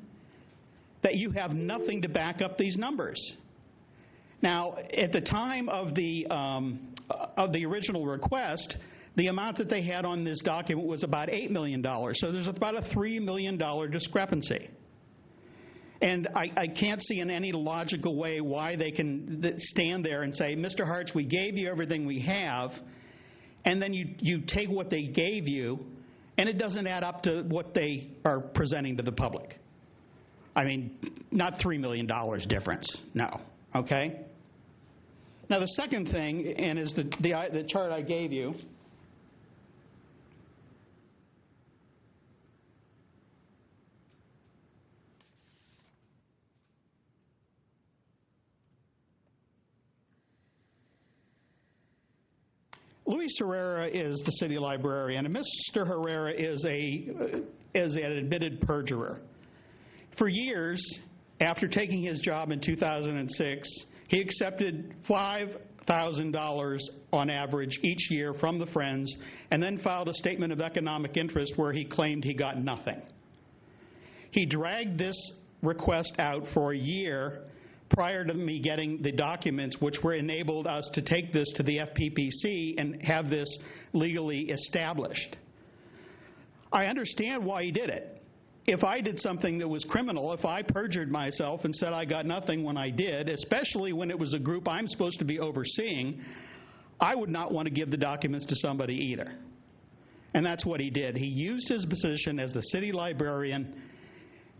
that you have nothing to back up these numbers. Now, at the time of the original request, the amount that they had on this document was about $8 million. So there's about a $3 million discrepancy. And I can't see in any logical way why they can stand there and say, Mr. Hartz, we gave you everything we have, and then you take what they gave you, and it doesn't add up to what they are presenting to the public. I mean, not $3 million difference, no, okay? Now, the second thing, and is the chart I gave you, Luis Herrera is the city librarian, and Mr. Herrera is an admitted perjurer. For years, after taking his job in 2006, he accepted $5,000 on average each year from the Friends, and then filed a statement of economic interest where he claimed he got nothing. He dragged this request out for a year prior to me getting the documents which were enabled us to take this to the FPPC and have this legally established. I understand why he did it. If I did something that was criminal, if I perjured myself and said I got nothing when I did, especially when it was a group I'm supposed to be overseeing, I would not want to give the documents to somebody either. And that's what he did. He used his position as the city librarian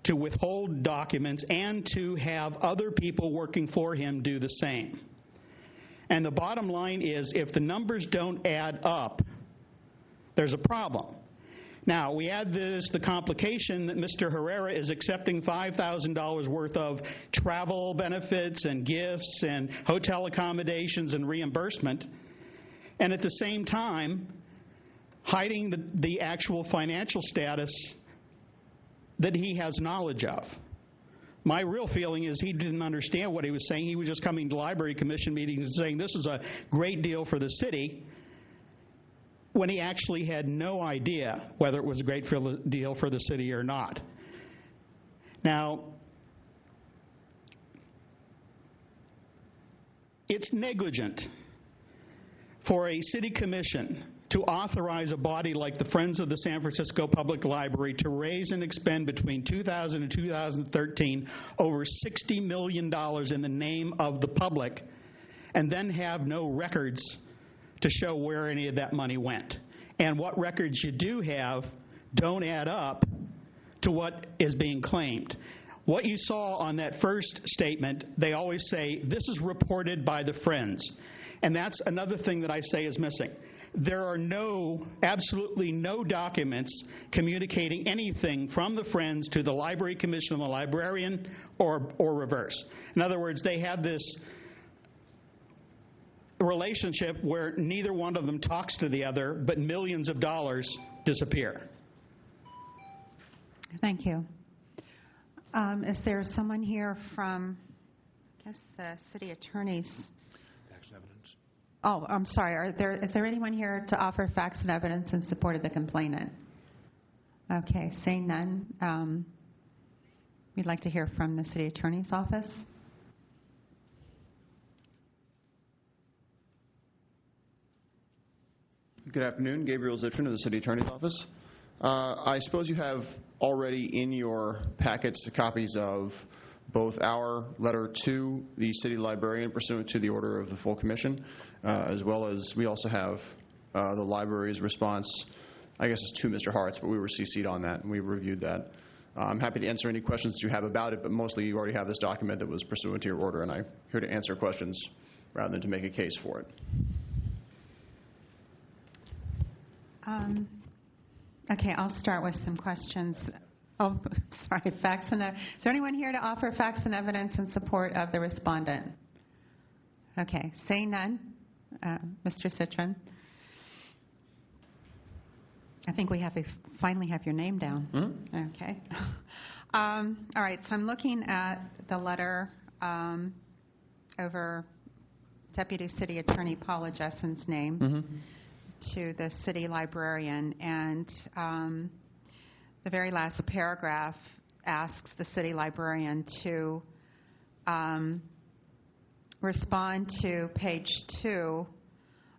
to withhold documents and to have other people working for him do the same. And the bottom line is, if the numbers don't add up, there's a problem. Now, we add the complication that Mr. Herrera is accepting $5,000 worth of travel benefits and gifts and hotel accommodations and reimbursement, and at the same time hiding the actual financial status that he has knowledge of. My real feeling is he didn't understand what he was saying. He was just coming to Library Commission meetings and saying this is a great deal for the city, when he actually had no idea whether it was a great deal for the city or not. Now, it's negligent for a city commission to authorize a body like the Friends of the San Francisco Public Library to raise and expend between 2000 and 2013 over $60 million in the name of the public, and then have no records to show where any of that money went. And what records you do have don't add up to what is being claimed. What you saw on that first statement, they always say, this is reported by the Friends. And that's another thing that I say is missing. There are absolutely no documents communicating anything from the Friends to the Library Commission and the librarian, or reverse. In other words, they have this relationship where neither one of them talks to the other, but millions of dollars disappear. Thank you. Is there someone here from, I guess, the city attorney's? Facts and evidence. Oh, I'm sorry. Is there anyone here to offer facts and evidence in support of the complainant? Okay, seeing none, we'd like to hear from the city attorney's office. Good afternoon. Gabriel Zitron of the City Attorney's Office. I suppose you have already in your packets copies of both our letter to the city librarian pursuant to the order of the full commission, as well as we also have the library's response, I guess it's to Mr. Hartz, but we were CC'd on that and we reviewed that. I'm happy to answer any questions that you have about it, but mostly you already have this document that was pursuant to your order, and I'm here to answer questions rather than to make a case for it. Okay, I'll start with some questions. Oh, sorry, facts and... Is there anyone here to offer facts and evidence in support of the respondent? Okay, seeing none. Mr. Citron. I think we finally have your name down. Mm-hmm. Okay. All right, so I'm looking at the letter over Deputy City Attorney Paula Jessen's name to the city librarian, and the very last paragraph asks the city librarian to respond to page 2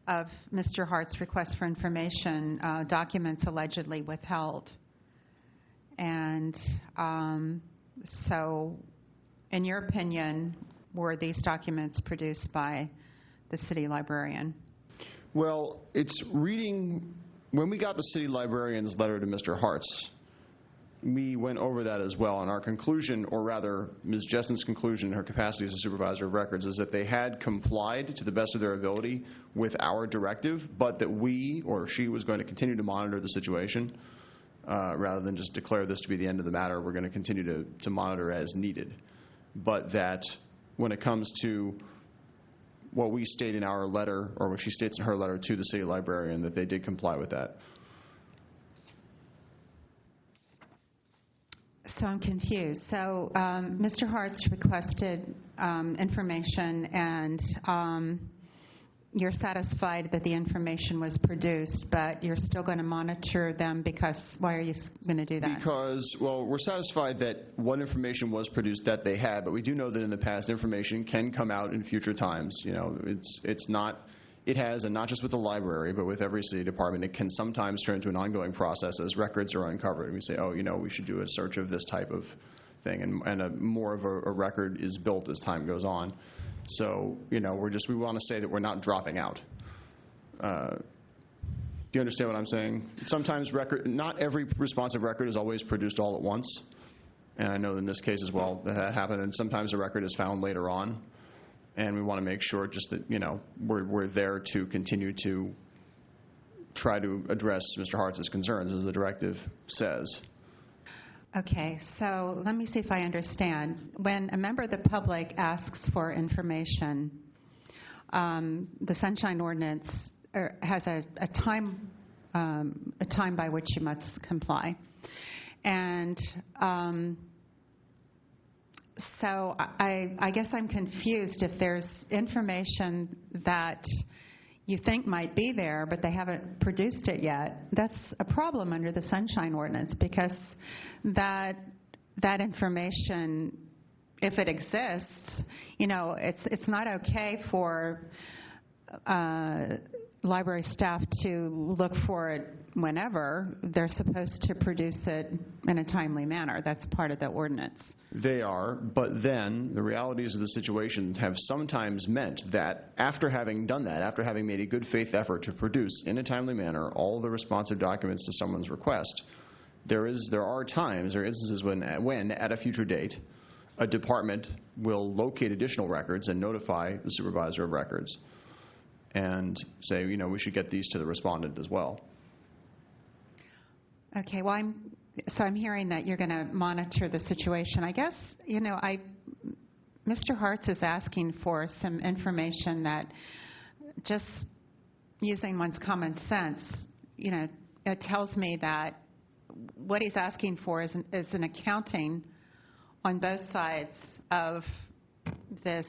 of Mr. Hart's request for information, documents allegedly withheld. And so, in your opinion, were these documents produced by the city librarian? Well, it's reading, when we got the city librarian's letter to Mr. Hart's, we went over that as well, and our conclusion, or rather Ms. Jessen's conclusion in her capacity as a supervisor of records, is that they had complied to the best of their ability with our directive, but that we, or she, was going to continue to monitor the situation rather than just declare this to be the end of the matter. We're going to continue to monitor as needed. But that when it comes to what we state in our letter, or what she states in her letter to the city librarian, that they did comply with that. So I'm confused. So Mr. Hart's requested information, and you're satisfied that the information was produced, but you're still going to monitor them because why are you going to do that? Because, well, we're satisfied that what information was produced that they had, but we do know that in the past information can come out in future times. You know, it's not. It has, and not just with the library, but with every city department, it can sometimes turn into an ongoing process as records are uncovered. And we say, oh, you know, we should do a search of this type of thing, and more of a record is built as time goes on. So, you know, we want to say that we're not dropping out. Do you understand what I'm saying? Sometimes not every responsive record is always produced all at once. And I know in this case as well that happened, and sometimes a record is found later on. And we want to make sure just that, you know, we're there to continue to try to address Mr. Hart's concerns, as the directive says. Okay, so let me see if I understand. When a member of the public asks for information, the Sunshine Ordinance has a time by which you must comply. And so I guess I'm confused. If there's information that you think might be there, but they haven't produced it yet, that's a problem under the Sunshine Ordinance, because that information, if it exists, you know, it's not okay for library staff to look for it whenever. They're supposed to produce it in a timely manner. That's part of the ordinance. They are, but then the realities of the situation have sometimes meant that after having done that, after having made a good faith effort to produce in a timely manner all the responsive documents to someone's request, there are instances when at a future date, a department will locate additional records and notify the supervisor of records and say, you know, we should get these to the respondent as well. Okay, well, I'm hearing that you're going to monitor the situation. I guess, you know, Mr. Hart's is asking for some information that, just using one's common sense, you know, it tells me that what he's asking for is an accounting on both sides of this,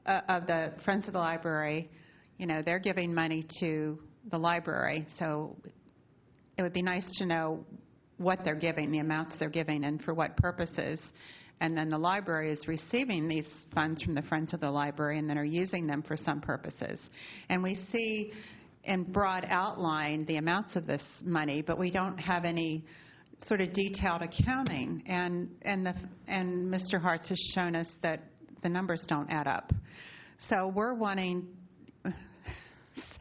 of the Friends of the Library. You know, they're giving money to the library, so it would be nice to know what they're giving, the amounts they're giving, and for what purposes. And then the library is receiving these funds from the Friends of the Library and then are using them for some purposes. And we see in broad outline the amounts of this money, but we don't have any sort of detailed accounting. And Mr. Hart's has shown us that the numbers don't add up. So we're wanting,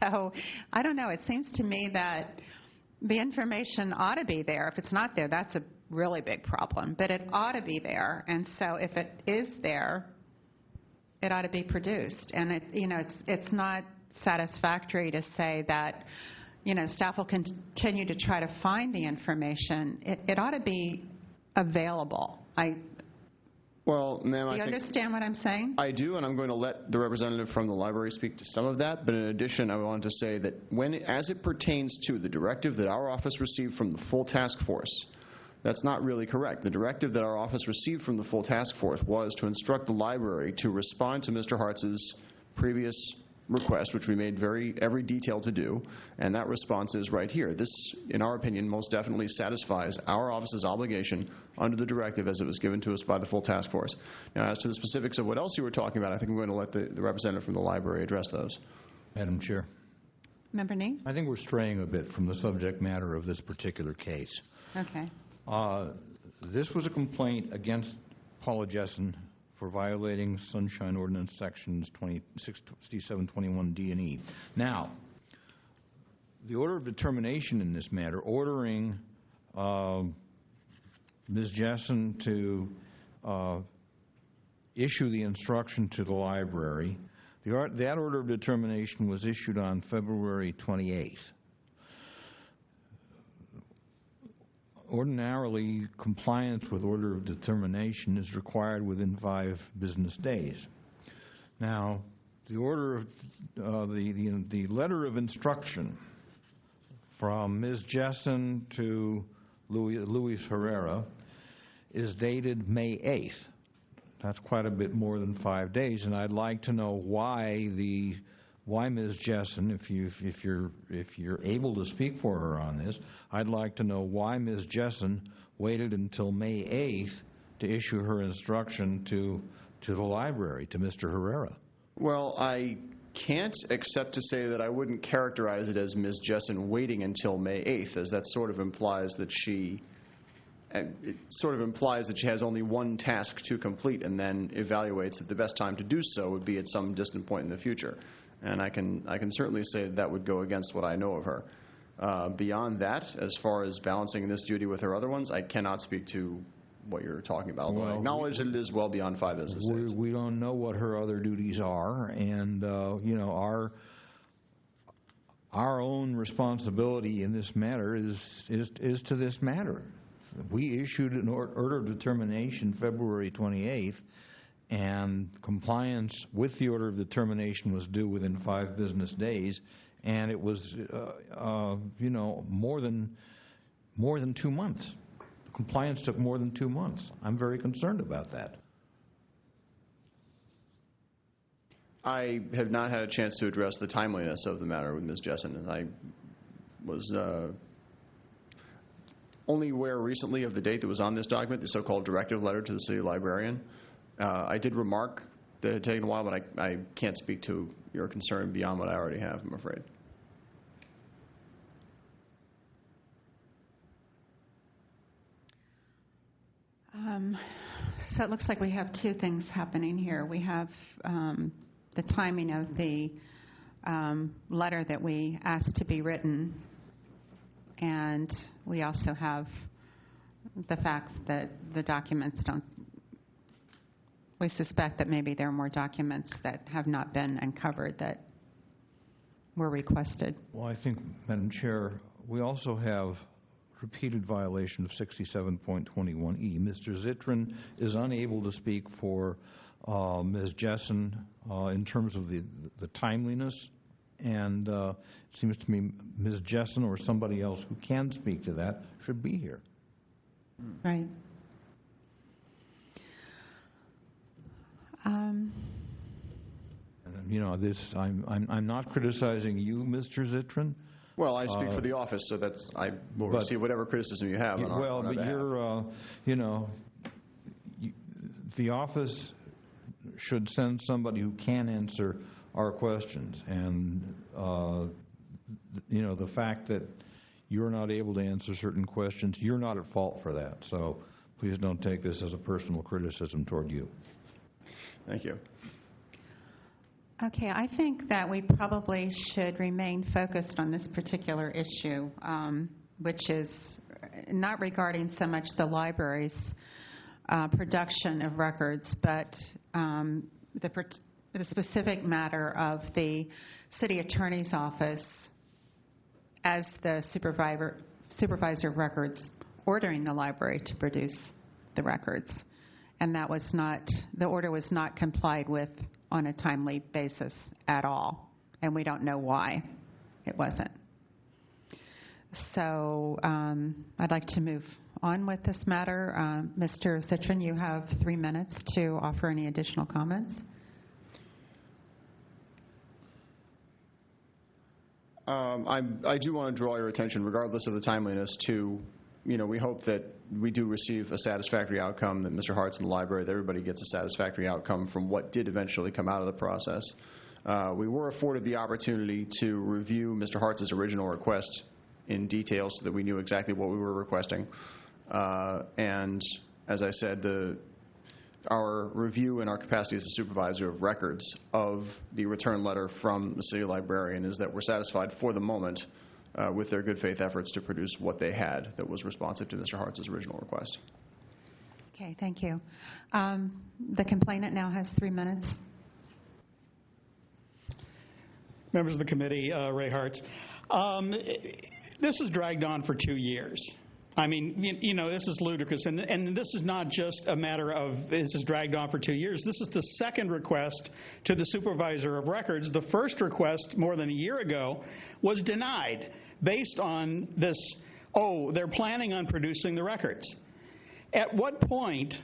so I don't know, it seems to me that the information ought to be there. If it's not there, that's really big problem, but it ought to be there. And so if it is there, it ought to be produced. And it's not satisfactory to say that, staff will continue to try to find the information. It ought to be available. Well, ma'am, Do you understand what I'm saying? I do, and I'm going to let the representative from the library speak to some of that. But in addition, I wanted to say that as it pertains to the directive that our office received from the full task force, that's not really correct. The directive that our office received from the full task force was to instruct the library to respond to Mr. Hartz's previous request, which we made every detail to do, and that response is right here. This, in our opinion, most definitely satisfies our office's obligation under the directive as it was given to us by the full task force. Now, as to the specifics of what else you were talking about, I think I'm going to let the representative from the library address those. Madam Chair. Member Nee? I think we're straying a bit from the subject matter of this particular case. Okay. This was a complaint against Paula Jessen for violating Sunshine Ordinance Sections 6721D and E. Now, the order of determination in this matter, ordering Ms. Jessen to issue the instruction to the library, that order of determination was issued on February 28th. Ordinarily, compliance with order of determination is required within 5 business days. Now, the order of the letter of instruction from Ms. Jessen to Luis Herrera is dated May 8th. That's quite a bit more than 5 days, and I'd like to know why Ms. Jessen, if you're able to speak for her on this, I'd like to know why Ms. Jessen waited until May 8th to issue her instruction to the library, to Mr. Herrera. Well, I can't except to say that I wouldn't characterize it as Ms. Jessen waiting until May 8th, as that sort of implies that she has only one task to complete and then evaluates that the best time to do so would be at some distant point in the future. And I can certainly say that would go against what I know of her. Beyond that, as far as balancing this duty with her other ones, I cannot speak to what you're talking about. Although I acknowledge that it is well beyond 5 business days. We don't know what her other duties are, and our own responsibility in this matter is to this matter. We issued an order of determination February 28th. And compliance with the order of determination was due within 5 business days, and it was, more than 2 months. Compliance took more than 2 months. I'm very concerned about that. I have not had a chance to address the timeliness of the matter with Ms. Jessen. I was only aware recently of the date that was on this document, the so-called directive letter to the city librarian. I did remark that it had taken a while, but I can't speak to your concern beyond what I already have, I'm afraid. So it looks like we have 2 things happening here. We have the timing of the letter that we asked to be written, and we also have the fact that the documents don't. We suspect that maybe there are more documents that have not been uncovered that were requested. Well, I think, Madam Chair, we also have repeated violation of 67.21E. Mr. Zitrin is unable to speak for Ms. Jessen in terms of the timeliness, and it seems to me Ms. Jessen or somebody else who can speak to that should be here. Right. I'm not criticizing you, Mr. Zitrin. Well, I speak for the office, so I will receive whatever criticism you have on our behalf. The office should send somebody who can answer our questions, and the fact that you're not able to answer certain questions, you're not at fault for that. So please don't take this as a personal criticism toward you. Thank you. Okay, I think that we probably should remain focused on this particular issue. which is not regarding so much the library's production of records, but the specific matter of the city attorney's office as the supervisor of records ordering the library to produce the records. And the order was not complied with on a timely basis at all. And we don't know why it wasn't. So I'd like to move on with this matter. Mr. Citron, you have 3 minutes to offer any additional comments. I do want to draw your attention, regardless of the timeliness, to, we hope that we do receive a satisfactory outcome, that Mr. Hart's in the library, that everybody gets a satisfactory outcome from what did eventually come out of the process. We were afforded the opportunity to review Mr. Hart's original request in detail so that we knew exactly what we were requesting. And as I said, our review in our capacity as a supervisor of records of the return letter from the city librarian is that we're satisfied for the moment with their good faith efforts to produce what they had that was responsive to Mr. Hart's original request. Okay, thank you. The complainant now has 3 minutes. Members of the committee, Ray Hartz. This has dragged on for 2 years. I mean, this is ludicrous. And this is not just a matter of this has dragged on for 2 years. This is the second request to the supervisor of records. The first request more than a year ago was denied based on this, they're planning on producing the records. At what point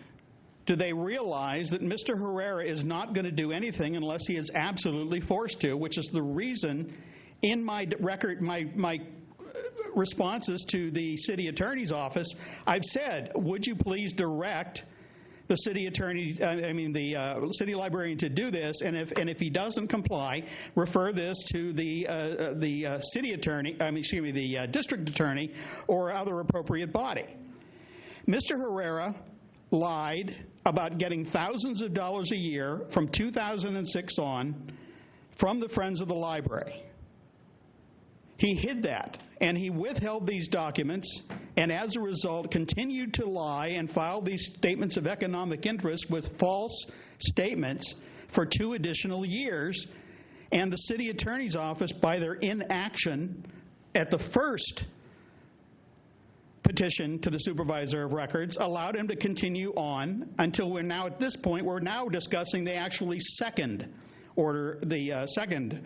do they realize that Mr. Herrera is not going to do anything unless he is absolutely forced to, which is the reason in my record, my responses to the city attorney's office, I've said, would you please direct the city attorney, the city librarian to do this, and if he doesn't comply, refer this to the city attorney, the district attorney or other appropriate body. Mr. Herrera lied about getting thousands of dollars a year from 2006 on from the Friends of the Library. He hid that, and he withheld these documents, and as a result continued to lie and file these statements of economic interest with false statements for 2 additional years. And the city attorney's office, by their inaction at the first petition to the supervisor of records, allowed him to continue on until we're now at this point, we're now discussing the actually second order, the second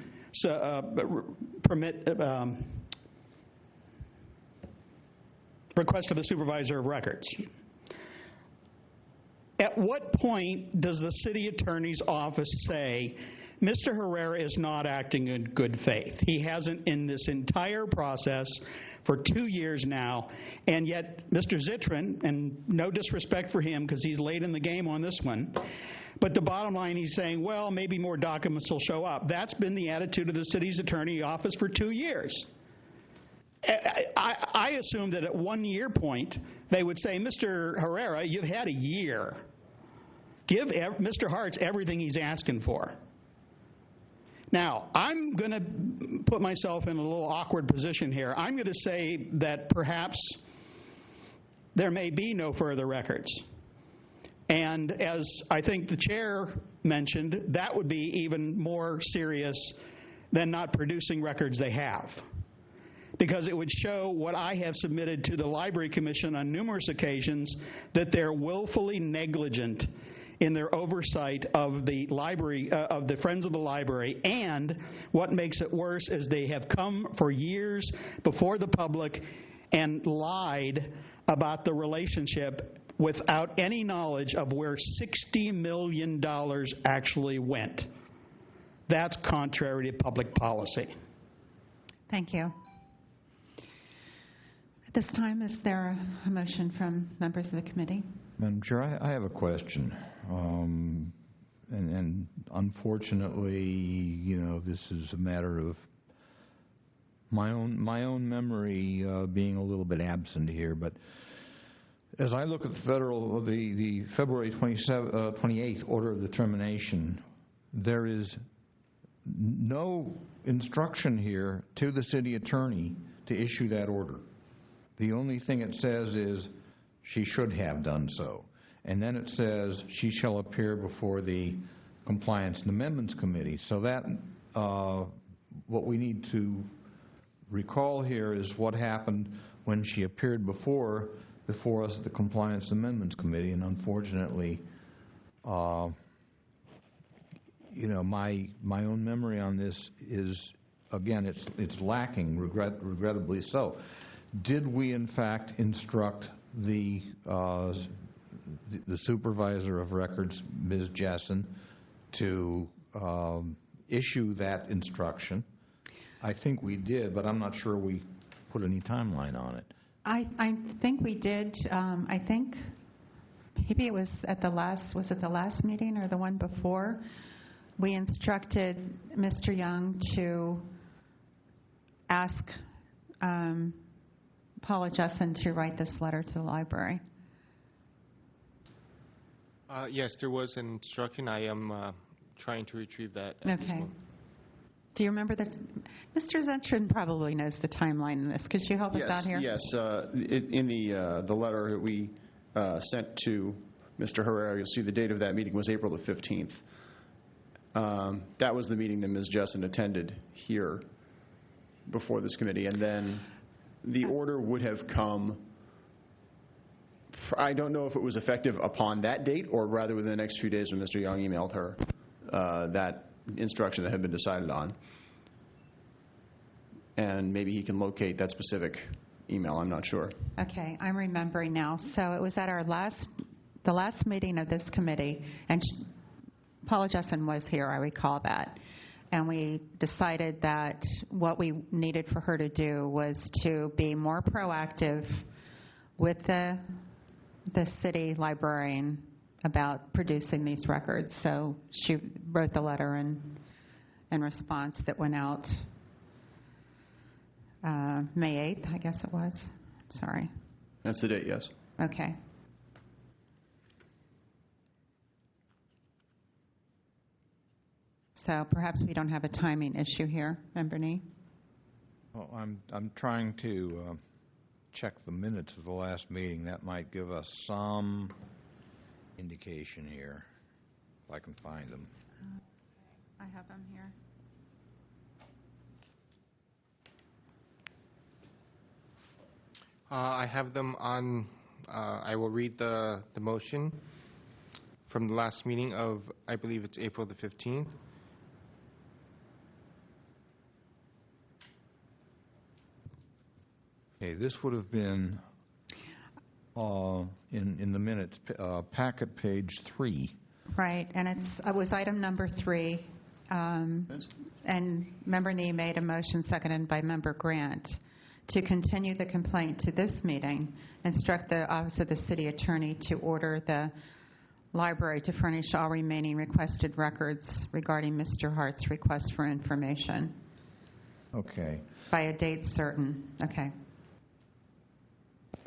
request of the supervisor of records. At what point does the city attorney's office say, Mr. Herrera is not acting in good faith? He hasn't in this entire process for 2 years now, and yet Mr. Zitron, and no disrespect for him because he's late in the game on this one, but the bottom line, he's saying, well, maybe more documents will show up. That's been the attitude of the city's attorney office for 2 years. I assume that at 1 year point, they would say, Mr. Herrera, you've had a year. Give Mr. Hartz everything he's asking for. Now, I'm going to put myself in a little awkward position here. I'm going to say that perhaps there may be no further records. And as I think the chair mentioned, that would be even more serious than not producing records they have, because it would show what I have submitted to the Library Commission on numerous occasions, that they're willfully negligent in their oversight of the library, of the Friends of the Library. And what makes it worse is they have come for years before the public and lied about the relationship without any knowledge of where $60 million actually went. That's contrary to public policy. Thank you. At this time, is there a motion from members of the committee? Madam Chair, I have a question. And unfortunately, this is a matter of my own memory being a little bit absent here. But as I look at the February 28th order of determination, there is no instruction here to the city attorney to issue that order. The only thing it says is she should have done so. And then it says she shall appear before the Compliance and Amendments Committee. So that, what we need to recall here is what happened when she appeared before us at the Compliance and Amendments Committee, and unfortunately, you know, my own memory on this is, again, it's lacking, regrettably so. Did we, in fact, instruct the supervisor of records, Ms. Jessen, to issue that instruction? I think we did, but I'm not sure we put any timeline on it. I think we did. I think maybe it was at the last meeting or the one before? We instructed Mr. Young to ask Paula Jessen to write this letter to the library. Yes, there was an instruction. I am trying to retrieve that at this Okay. moment. Do you remember that? Mr. Zentrin probably knows the timeline in this. Could you help us out here? Yes. In the letter that we sent to Mr. Herrera, you'll see the date of that meeting was April the 15th. That was the meeting that Ms. Jessen attended here before this committee. And then the order would have come, I don't know if it was effective upon that date or rather within the next few days when Mr. Young emailed her that instruction that had been decided on. And maybe he can locate that specific email. I'm not sure. Okay, I'm remembering now. So it was at the last meeting of this committee, and Paula Jessen was here, I recall that. And we decided that what we needed for her to do was to be more proactive with the city librarian about producing these records. So she wrote the letter in response that went out May 8th, I guess it was. Sorry. That's the date, yes. Okay. So perhaps we don't have a timing issue here, Member Nee? Well, I'm trying to check the minutes of the last meeting. That might give us some indication here, if I can find them. I have them here. I have them on, I will read the motion from the last meeting of, I believe it's April the 15th. Okay, this would have been in the minutes, packet page 3. Right, and it was item number 3. And Member Nee made a motion seconded by Member Grant to continue the complaint to this meeting, instruct the Office of the City Attorney to order the library to furnish all remaining requested records regarding Mr. Hart's request for information. Okay. By a date certain. Okay.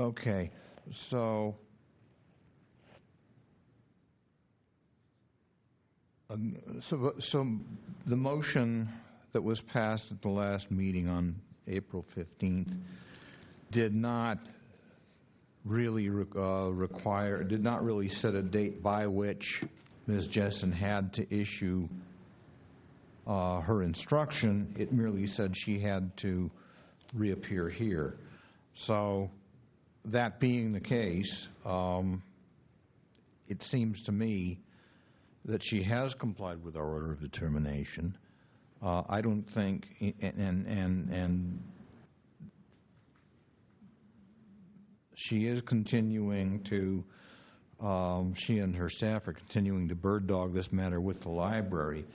Okay, so the motion that was passed at the last meeting on April 15th did not really did not really set a date by which Ms. Jessen had to issue her instruction. It merely said she had to reappear here. So that being the case, it seems to me that she has complied with our order of determination. I don't think, and she is continuing to, she and her staff are continuing to bird dog this matter with the library.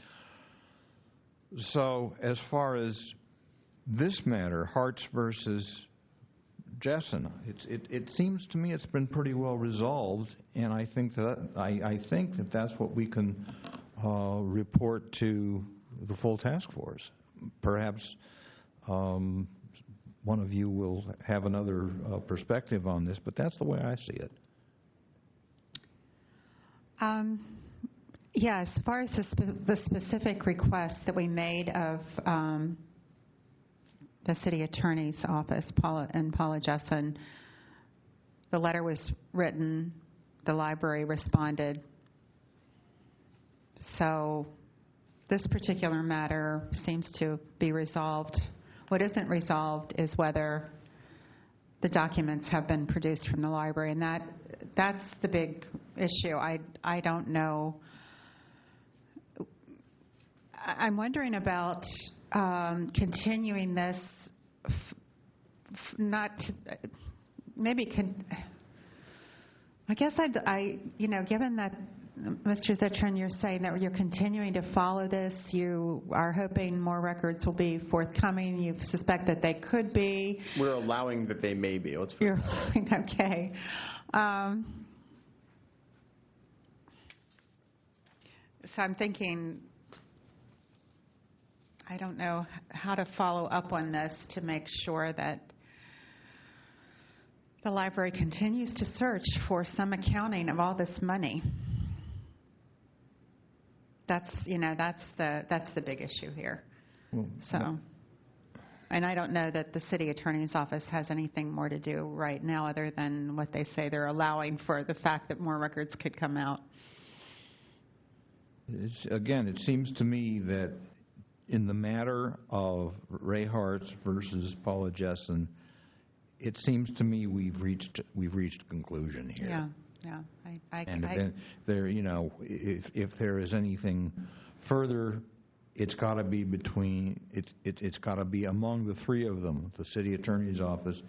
So as far as this matter, Hartz versus Jessen, it seems to me it's been pretty well resolved, and I think that that's what we can report to the full task force. Perhaps one of you will have another perspective on this, but that's the way I see it. Yeah, as far as the specific request that we made of the city attorney's office, Paula Jessen. The letter was written, the library responded. So this particular matter seems to be resolved. What isn't resolved is whether the documents have been produced from the library, and that's the big issue. I don't know. I'm wondering about continuing this, I guess given that, Mr. Zitron, you're saying that you're continuing to follow this, you are hoping more records will be forthcoming, you suspect that they could be. We're allowing that they may be. You're okay. So I'm thinking, I don't know how to follow up on this to make sure that the library continues to search for some accounting of all this money. That's the big issue here. So, and I don't know that the city attorney's office has anything more to do right now other than what they say they're allowing for the fact that more records could come out. Again, it seems to me that in the matter of Ray Hartz versus Paula Jessen, it seems to me we've reached a conclusion here. Yeah. And there, if there is anything further, it's got to be it's got to be among the three of them: the city attorney's office,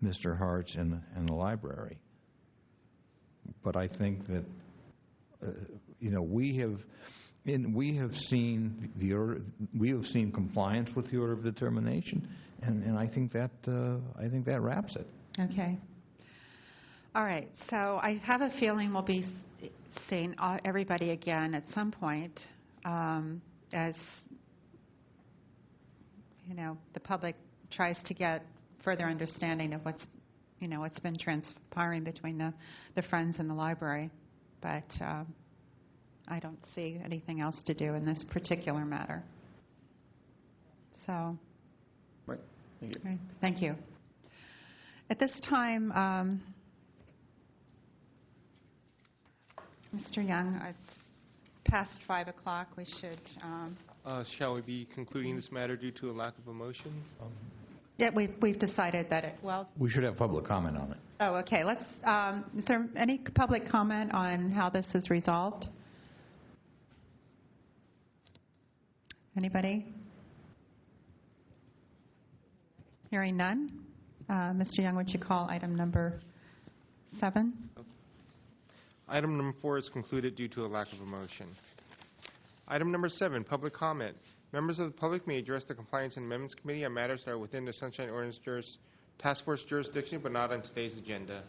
Mr. Hartz, and the library. But I think that we have seen compliance with the order of determination, and I think that wraps it. Okay. All right. So I have a feeling we'll be seeing everybody again at some point, as the public tries to get further understanding of what's been transpiring between the Friends and the library. But I don't see anything else to do in this particular matter. So. Right. Thank you. Right. Thank you. At this time, Mr. Young, it's past 5 o'clock. We should. Shall we be concluding this matter due to a lack of a motion? Yeah, we've decided that we should have public comment on it. Oh, okay. Let's. Is there any public comment on how this is resolved? Anybody? Hearing none. Mr. Young, would you call item number 7? Item number 4 is concluded due to a lack of a motion. Item number 7, public comment. Members of the public may address the Compliance and Amendments Committee on matters that are within the Sunshine Ordinance Task Force jurisdiction, but not on today's agenda.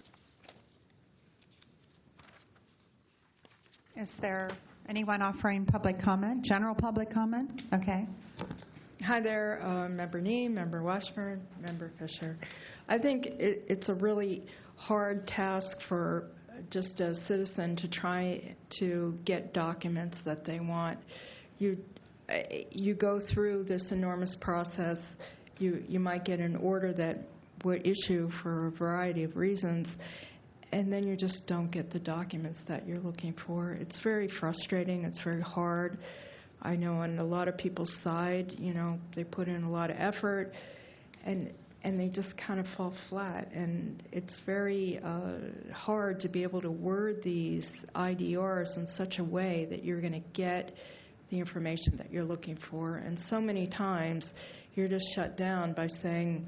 Is there anyone offering public comment? General public comment? Okay. Hi there, Member Nee, Member Washburn, Member Fisher. I think it's a really hard task for just a citizen to try to get documents that they want. You go through this enormous process. You might get an order that would issue for a variety of reasons, and then you just don't get the documents that you're looking for. It's very frustrating. It's very hard. I know on a lot of people's side, they put in a lot of effort, and they just kind of fall flat. And it's very hard to be able to word these IDRs in such a way that you're going to get the information that you're looking for. And so many times, you're just shut down by saying,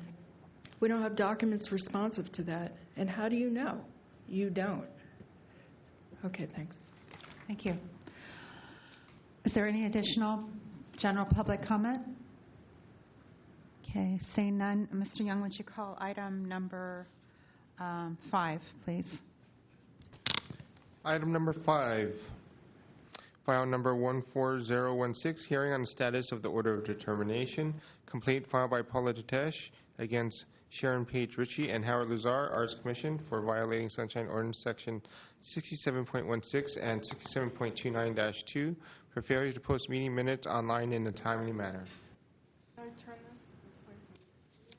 we don't have documents responsive to that. And how do you know? You don't. Okay, thanks. Thank you. Is there any additional general public comment? Okay, seeing none. Mr. Young, would you call item number 5, please? Item number 5, file number 14016, hearing on the status of the order of determination, complaint filed by Paula Detesh against Sharon Page Ritchie and Howard Lazar, Arts Commission, for violating Sunshine Ordinance Section 67.16 and 67.29-2 for failure to post meeting minutes online in a timely manner. Can I turn this way?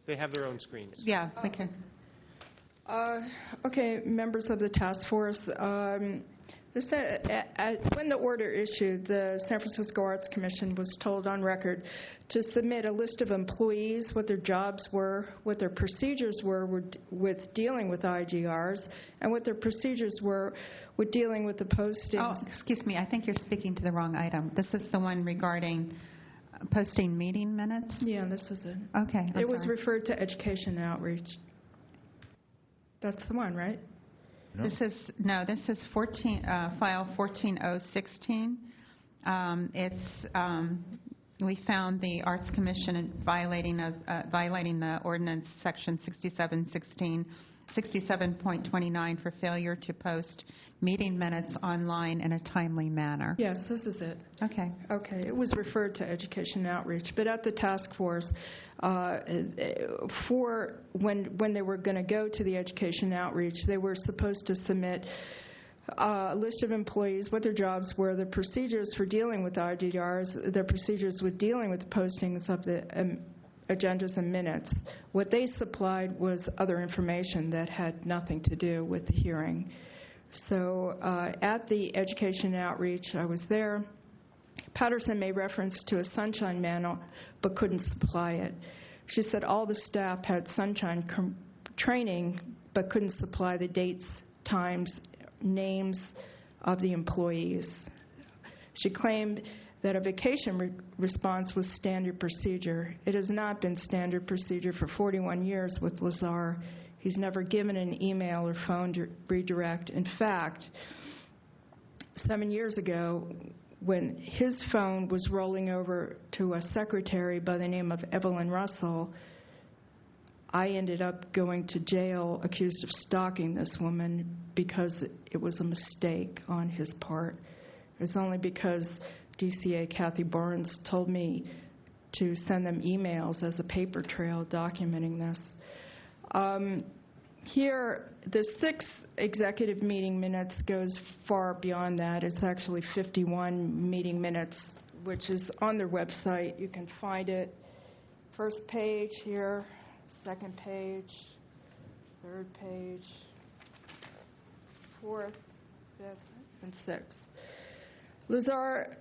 They have their own screens. Yeah, we can. Okay, members of the task force. When the order issued, the San Francisco Arts Commission was told on record to submit a list of employees, what their jobs were, what their procedures were with dealing with IGRs, and what their procedures were with dealing with the postings. Oh, excuse me. I think you're speaking to the wrong item. This is the one regarding posting meeting minutes? Yeah, this is it. Okay. It was referred to education and outreach. That's the one, right? No. This is 14, file 14016. We found the Arts Commission violating the ordinance section 67.29 for failure to post meeting minutes online in a timely manner. Yes, this is it. Okay. Okay. It was referred to education and outreach, but at the task force, for when they were going to go to the education and outreach, they were supposed to submit a list of employees, what their jobs were, the procedures for dealing with IDRs, their procedures with dealing with the postings of the agendas and minutes. What they supplied was other information that had nothing to do with the hearing. So at the education and outreach, I was there. Patterson made reference to a sunshine manual but couldn't supply it. She said all the staff had sunshine training but couldn't supply the dates, times, names of the employees. She claimed that a vacation response was standard procedure. It has not been standard procedure for 41 years with Lazar. He's never given an email or phone redirect. In fact, 7 years ago, when his phone was rolling over to a secretary by the name of Evelyn Russell, I ended up going to jail accused of stalking this woman because it was a mistake on his part. It was only because DCA Kathy Barnes told me to send them emails as a paper trail documenting this. Here, the 6 executive meeting minutes goes far beyond that. It's actually 51 meeting minutes, which is on their website. You can find it. First page here, second page, third page, fourth, fifth, and sixth. Lazar,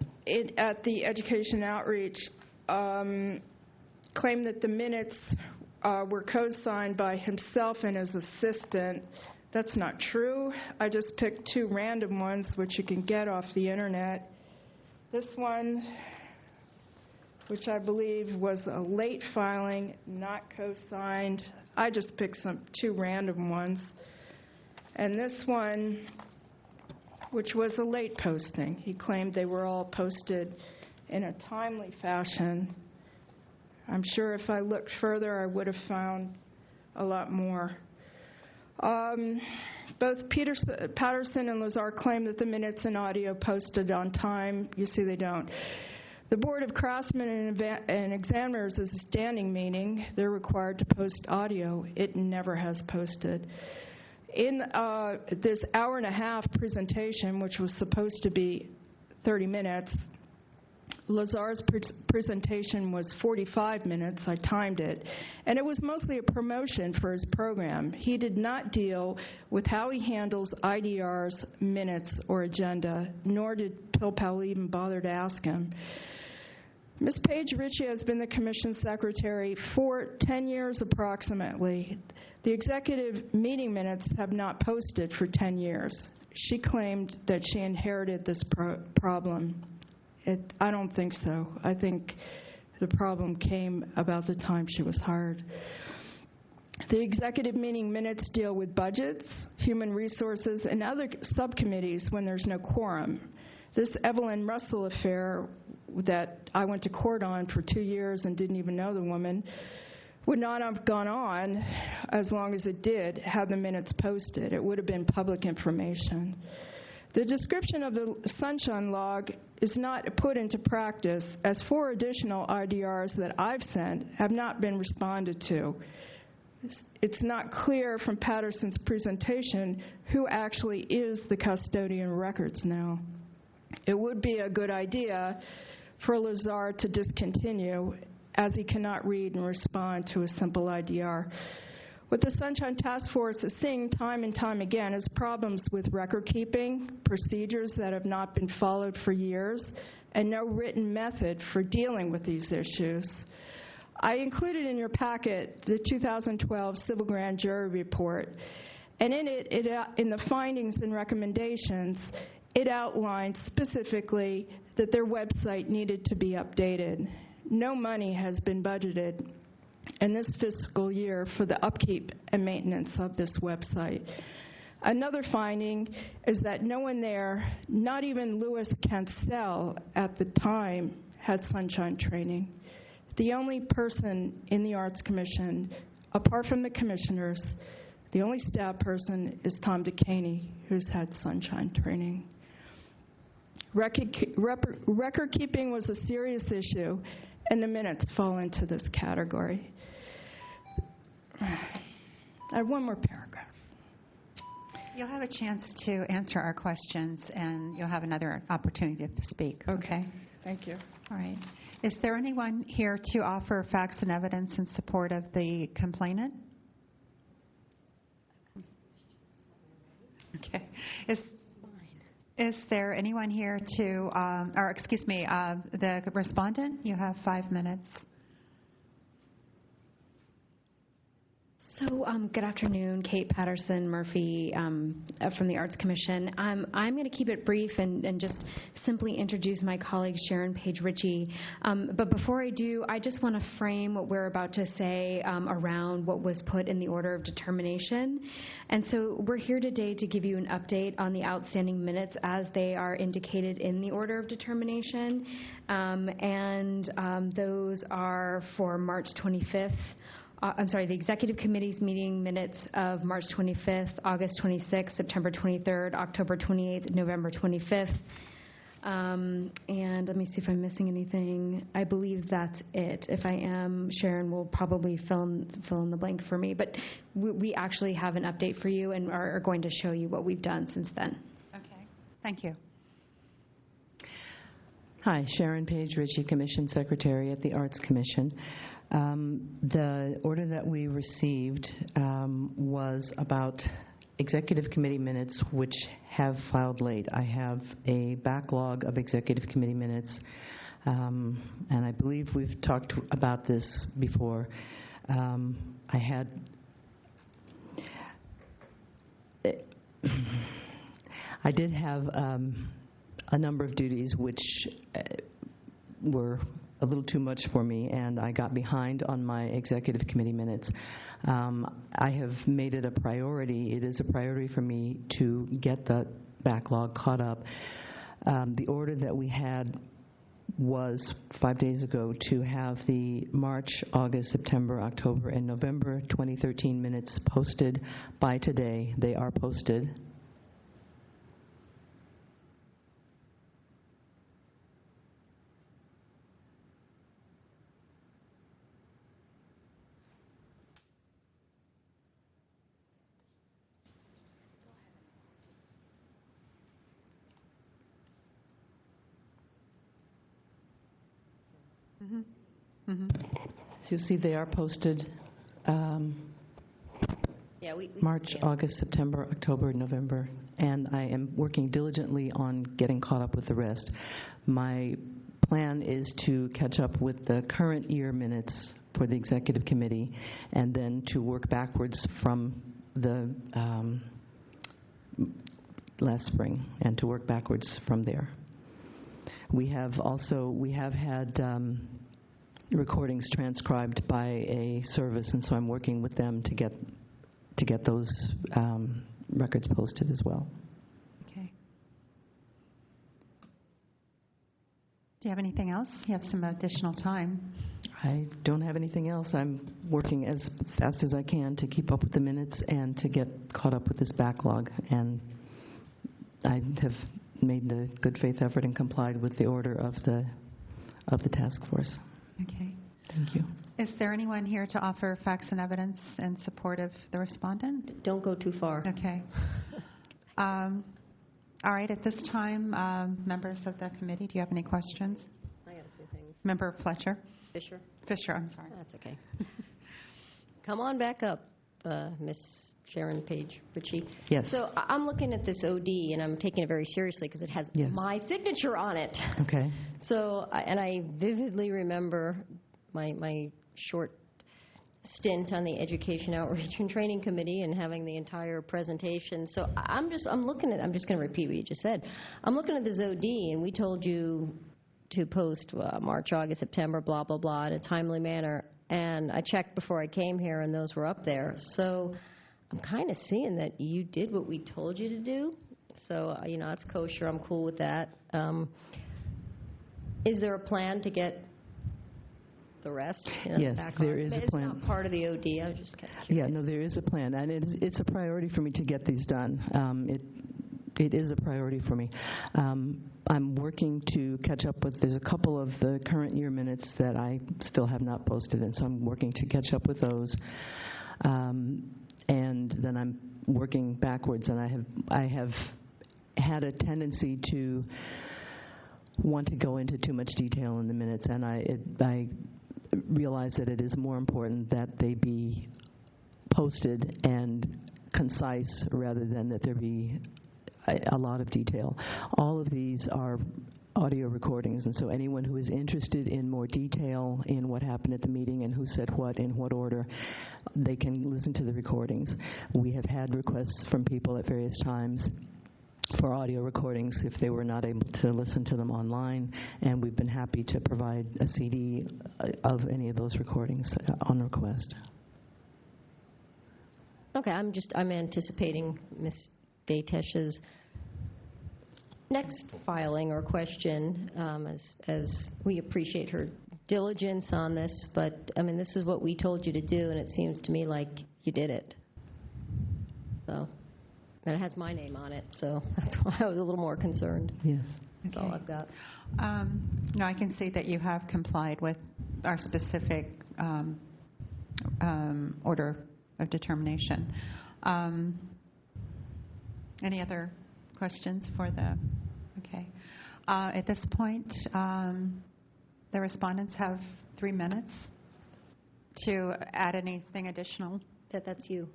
at the education outreach, claimed that the minutes were co-signed by himself and his assistant. That's not true. I just picked 2 random ones, which you can get off the internet. This one, which I believe was a late filing, not co-signed. I just picked 2 random ones. And this one, which was a late posting. He claimed they were all posted in a timely fashion. I'm sure if I looked further, I would have found a lot more. Both Patterson and Lazar claim that the minutes and audio posted on time. You see, they don't. The Board of Craftsmen and Examiners is a standing meeting. They're required to post audio. It never has posted. In this hour-and-a-half presentation, which was supposed to be 30 minutes, Lazar's presentation was 45 minutes. I timed it. And it was mostly a promotion for his program. He did not deal with how he handles IDRs, minutes, or agenda, nor did PillPal even bother to ask him. Ms. Paige Ritchie has been the Commission Secretary for 10 years approximately. The executive meeting minutes have not posted for 10 years. She claimed that she inherited this problem. I don't think so. I think the problem came about the time she was hired. The executive meeting minutes deal with budgets, human resources, and other subcommittees when there's no quorum. This Evelyn Russell affair that I went to court on for 2 years and didn't even know the woman would not have gone on as long as it did had the minutes posted. It would have been public information. The description of the sunshine log is not put into practice, as 4 additional IDRs that I've sent have not been responded to. It's not clear from Patterson's presentation who actually is the custodian of records now. It would be a good idea for Lazar to discontinue as he cannot read and respond to a simple IDR. What the Sunshine Task Force is seeing time and time again is problems with record keeping, procedures that have not been followed for years, and no written method for dealing with these issues. I included in your packet the 2012 Civil Grand Jury Report, and in it, in the findings and recommendations, it outlined specifically that their website needed to be updated. No money has been budgeted in this fiscal year for the upkeep and maintenance of this website. Another finding is that no one there, not even Louis Cancel at the time, had sunshine training. The only person in the Arts Commission, apart from the commissioners, the only staff person is Tom DeCaney, who's had sunshine training. Record keeping was a serious issue, and the minutes fall into this category. I have one more paragraph. You'll have a chance to answer our questions, and you'll have another opportunity to speak. Okay? Thank you. All right. Is there anyone here to offer facts and evidence in support of the complainant? Okay. Is there anyone here to, the respondent? You have 5 minutes. So, good afternoon, Kate Patterson Murphy from the Arts Commission. I'm going to keep it brief and just simply introduce my colleague Sharon Page Ritchie. But before I do, I just want to frame what we're about to say around what was put in the order of determination. And so we're here today to give you an update on the outstanding minutes as they are indicated in the order of determination. Those are for March 25th. The Executive Committee's meeting minutes of March 25th, August 26th, September 23rd, October 28th, November 25th. And let me see if I'm missing anything. I believe that's it. If I am, Sharon will probably fill in the blank for me. But we actually have an update for you and are going to show you what we've done since then. Okay. Thank you. Hi, Sharon Page Ritchie, Commission Secretary at the Arts Commission. The order that we received was about Executive Committee minutes which have filed late. I have a backlog of Executive Committee minutes, and I believe we've talked about this before. I did have a number of duties which were a little too much for me, and I got behind on my Executive Committee minutes. I have made it a priority. It is a priority for me to get the backlog caught up. The order that we had was 5 days ago to have the March, August, September, October, and November 2013 minutes posted by today. They are posted. So you'll see they are posted March, August, September, October, November, and I am working diligently on getting caught up with the rest. My plan is to catch up with the current year minutes for the Executive Committee and then to work backwards from the last spring and to work backwards from there. We have had recordings transcribed by a service, and so I'm working with them to get those records posted as well. Okay. Do you have anything else? You have some additional time. I don't have anything else. I'm working as fast as I can to keep up with the minutes and to get caught up with this backlog, and I have made the good faith effort and complied with the order of the task force. Okay. Thank you. Is there anyone here to offer facts and evidence in support of the respondent? Don't go too far. Okay. All right. At this time, members of the committee, do you have any questions? I got a few things. Member Fletcher? Fisher? Fisher, I'm sorry. That's okay. Come on back up, Miss Sharon Page Ritchie. Yes. So I'm looking at this OD, and I'm taking it very seriously because it has Yes. my signature on it. Okay. So, and I vividly remember my short stint on the Education Outreach and Training Committee and having the entire presentation. So I'm just going to repeat what you just said. I'm looking at this OD, and we told you to post March, August, September, blah, blah, blah, in a timely manner. And I checked before I came here, and those were up there. So I'm kind of seeing that you did what we told you to do. So, it's kosher. I'm cool with that. Is there a plan to get the rest? Yes, back there on? is a It's plan. not part of the OD. I was just kind of Yeah, curious. no, there is a plan, and it's a priority for me to get these done. It is a priority for me. I'm working to catch up with, there's a couple of the current year minutes that I still have not posted, and so I'm working to catch up with those. And then I'm working backwards, and I have had a tendency to want to go into too much detail in the minutes, and I realize that it is more important that they be posted and concise rather than that there be a lot of detail. All of these are audio recordings, and so anyone who is interested in more detail in what happened at the meeting and who said what in what order, they can listen to the recordings. We have had requests from people at various times for audio recordings if they were not able to listen to them online, and we've been happy to provide a CD of any of those recordings on request. Okay, I'm anticipating Ms. Daytesh's next filing or question, as we appreciate her diligence on this, but this is what we told you to do, and it seems to me like you did it. So, and it has my name on it, so that's why I was a little more concerned. Yes. That's all I've got. No, I can see that you have complied with our specific order of determination. Any other questions for the? Okay. At this point, the respondents have 3 minutes to add anything additional. That's you.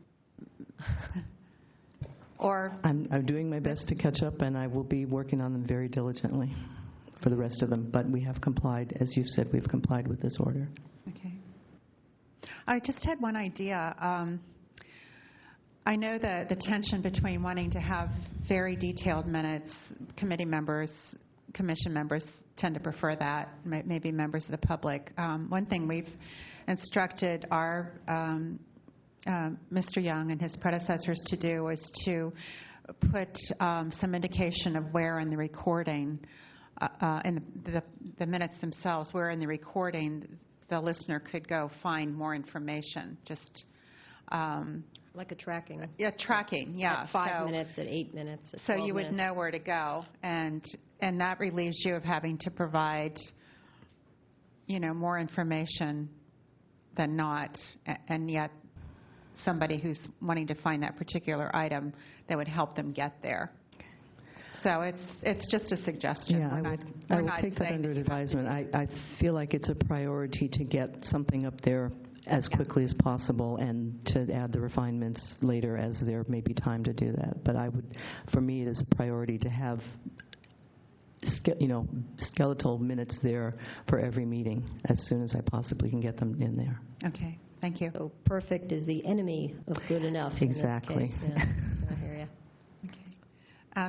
Or I'm doing my best to catch up, and I will be working on them very diligently for the rest of them. But we have complied, as you've said, we've complied with this order. Okay. I just had one idea. I know that the tension between wanting to have very detailed minutes, committee members, commission members tend to prefer that, maybe members of the public. One thing we've instructed our Mr. Young and his predecessors to do is to put some indication of where in the recording, in the minutes themselves, where in the recording the listener could go find more information. Just like a tracking. Yeah, tracking. Yeah, at 5 minutes, at 8 minutes. At so 12 you would minutes. know where to go, and that relieves you of having to provide, more information than not, and yet somebody who's wanting to find that particular item that would help them get there. So it's just a suggestion. Yeah, I will take that under advisement. I feel like it's a priority to get something up there as quickly as possible and to add the refinements later as there may be time to do that. But for me, it is a priority to have skeletal minutes there for every meeting as soon as I possibly can get them in there. Okay, thank you. So perfect is the enemy of good enough. Exactly. In this case. Yeah, I hear you. Okay.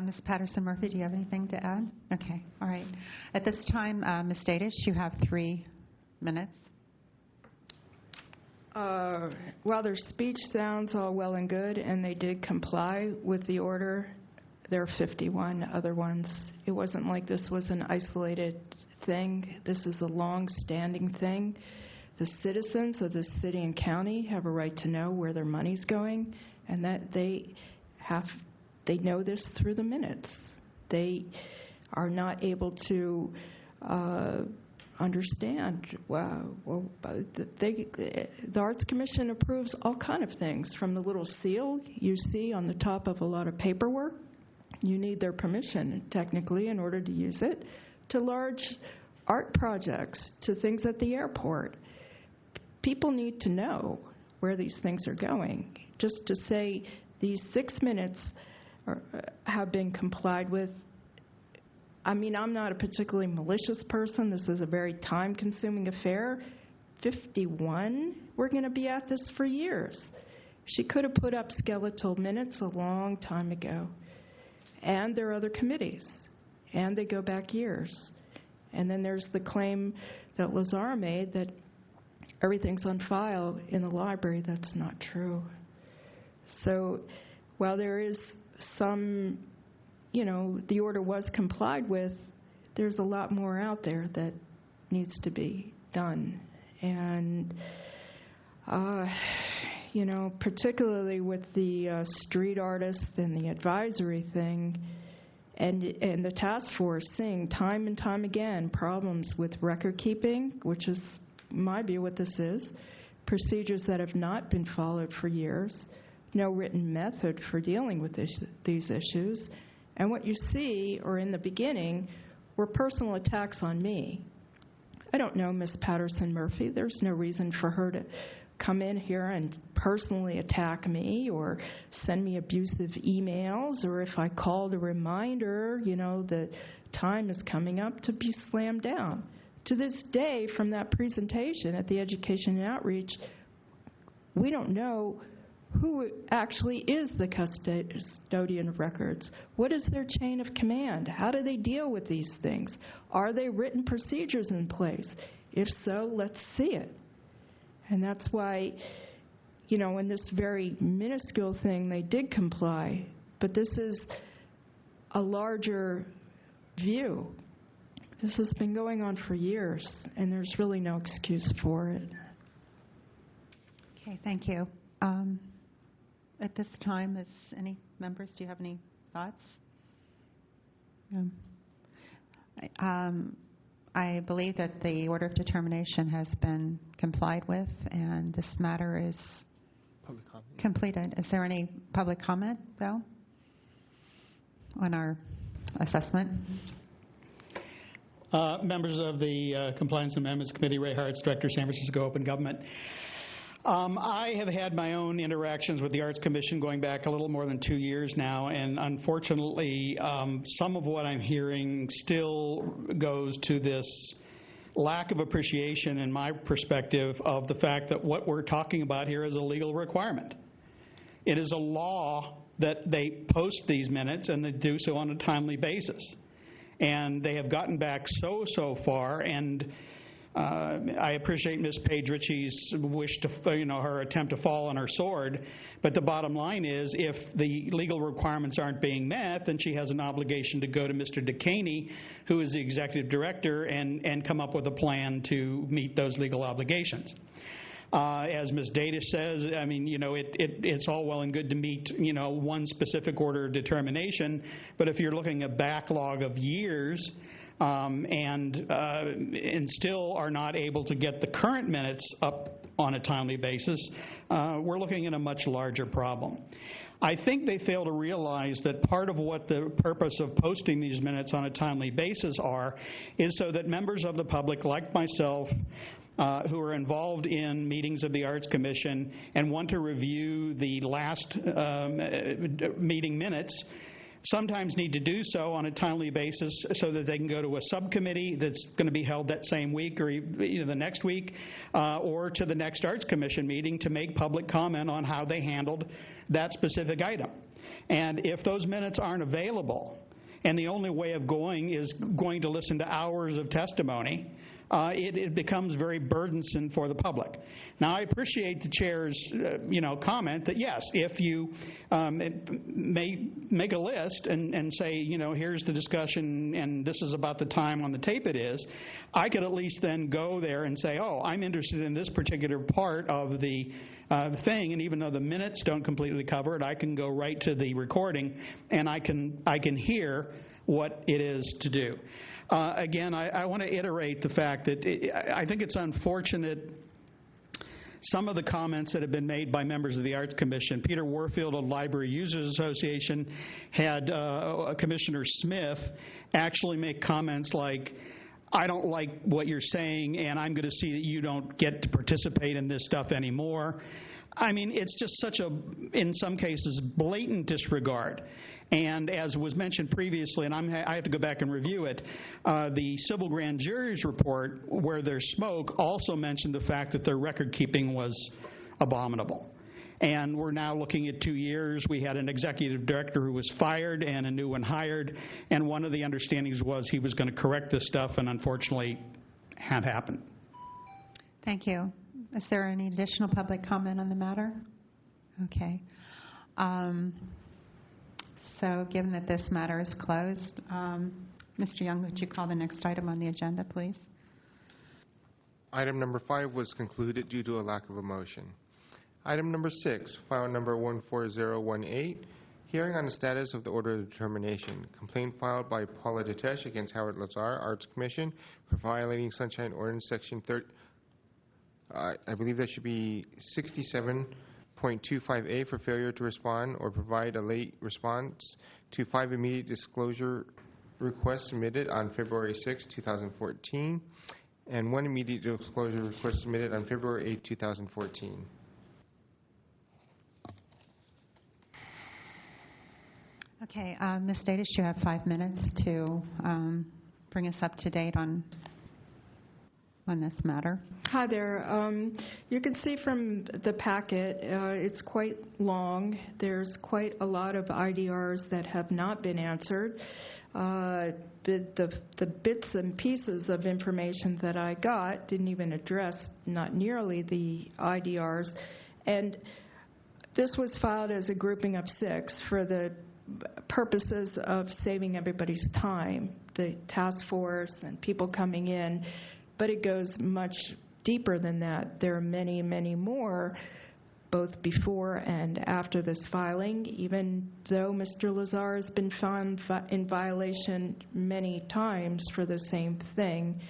Ms. Patterson-Murphy, do you have anything to add? Okay, all right. At this time, Ms. Dadish, you have 3 minutes. While their speech sounds all well and good, and they did comply with the order, there are 51 other ones. It wasn't like this was an isolated thing. This is a long-standing thing. The citizens of this city and county have a right to know where their money's going, and that they know this through the minutes. They are not able to understand. The Arts Commission approves all kind of things, from the little seal you see on the top of a lot of paperwork. You need their permission, technically, in order to use it, to large art projects to things at the airport. People need to know where these things are going. Just to say these 6 minutes have been complied with, I mean, I'm not a particularly malicious person. This is a very time-consuming affair. 51, we're going to be at this for years. She could have put up skeletal minutes a long time ago. And there are other committees, and they go back years. And then there's the claim that Lazar made that everything's on file in the library. That's not true. So while there is some, the order was complied with, there's a lot more out there that needs to be done. And, particularly with the street artists and the advisory thing, and the task force seeing time and time again problems with record keeping, which is, in my view, what this is, procedures that have not been followed for years, no written method for dealing with these issues. And what you see, or in the beginning, were personal attacks on me. I don't know Miss Patterson Murphy. There's no reason for her to come in here and personally attack me or send me abusive emails, or if I called a reminder, that time is coming up, to be slammed down. To this day, from that presentation at the Education and Outreach, we don't know who actually is the custodian of records. What is their chain of command? How do they deal with these things? Are there written procedures in place? If so, let's see it. And that's why, in this very minuscule thing, they did comply. But this is a larger view. This has been going on for years, and there's really no excuse for it. Okay, thank you. At this time, any members, do you have any thoughts? I believe that the order of determination has been complied with, and this matter is completed. Is there any public comment, though, on our assessment? Members of the Compliance and Amendments Committee, Ray Hartz, Director, San Francisco Open Government. I have had my own interactions with the Arts Commission going back a little more than 2 years now, and unfortunately, some of what I'm hearing still goes to this lack of appreciation, in my perspective, of the fact that what we're talking about here is a legal requirement. It is a law that they post these minutes, and they do so on a timely basis. And they have gotten back so far, and I appreciate Ms. Paige Ritchie's wish to, her attempt to fall on her sword, but the bottom line is if the legal requirements aren't being met, then she has an obligation to go to Mr. DeCaney, who is the executive director, and come up with a plan to meet those legal obligations. As Ms. Datis says, I mean, it's all well and good to meet, one specific order of determination, but if you're looking at a backlog of years, and still are not able to get the current minutes up on a timely basis, we're looking at a much larger problem. I think they fail to realize that part of what the purpose of posting these minutes on a timely basis is so that members of the public, like myself, who are involved in meetings of the Arts Commission and want to review the last meeting minutes, sometimes need to do so on a timely basis so that they can go to a subcommittee that's going to be held that same week or the next week, or to the next Arts Commission meeting to make public comment on how they handled that specific item. And if those minutes aren't available, and the only way of going is going to listen to hours of testimony, it becomes very burdensome for the public. Now, I appreciate the chair's, comment that yes, if you may make a list and say, here's the discussion and this is about the time on the tape it is, I could at least then go there and say, oh, I'm interested in this particular part of the thing, and even though the minutes don't completely cover it, I can go right to the recording and I can hear what it is to do. Again, I want to iterate the fact that I think it's unfortunate some of the comments that have been made by members of the Arts Commission. Peter Warfield of Library Users Association had Commissioner Smith actually make comments like, I don't like what you're saying, and I'm going to see that you don't get to participate in this stuff anymore. I mean, it's just such a, in some cases, blatant disregard. And as was mentioned previously, and I have to go back and review it, the civil grand jury's report, where there's smoke, also mentioned the fact that their record keeping was abominable. And we're now looking at 2 years. We had an executive director who was fired and a new one hired, and one of the understandings was he was going to correct this stuff, and unfortunately, had happened. Thank you. Is there any additional public comment on the matter? Okay. So given that this matter is closed, Mr. Young, would you call the next item on the agenda, please? Item number 5 was concluded due to a lack of a motion. Item number 6, file number 14018, hearing on the status of the order of determination. Complaint filed by Paula Detesh against Howard Lazar, Arts Commission, for violating Sunshine Ordinance Section 30. I believe that should be 67.25A for failure to respond or provide a late response to 5 immediate disclosure requests submitted on February 6, 2014, and 1 immediate disclosure request submitted on February 8, 2014. Okay, Ms. Datis, you have 5 minutes to bring us up to date on this matter. Hi there. You can see from the packet, it's quite long. There's quite a lot of IDRs that have not been answered. The bits and pieces of information that I got didn't even address not nearly the IDRs. And this was filed as a grouping of 6 for the purposes of saving everybody's time, the task force and people coming in. But it goes much deeper than that. There are many, many more, both before and after this filing, even though Mr. Lazar has been found in violation many times for the same thing.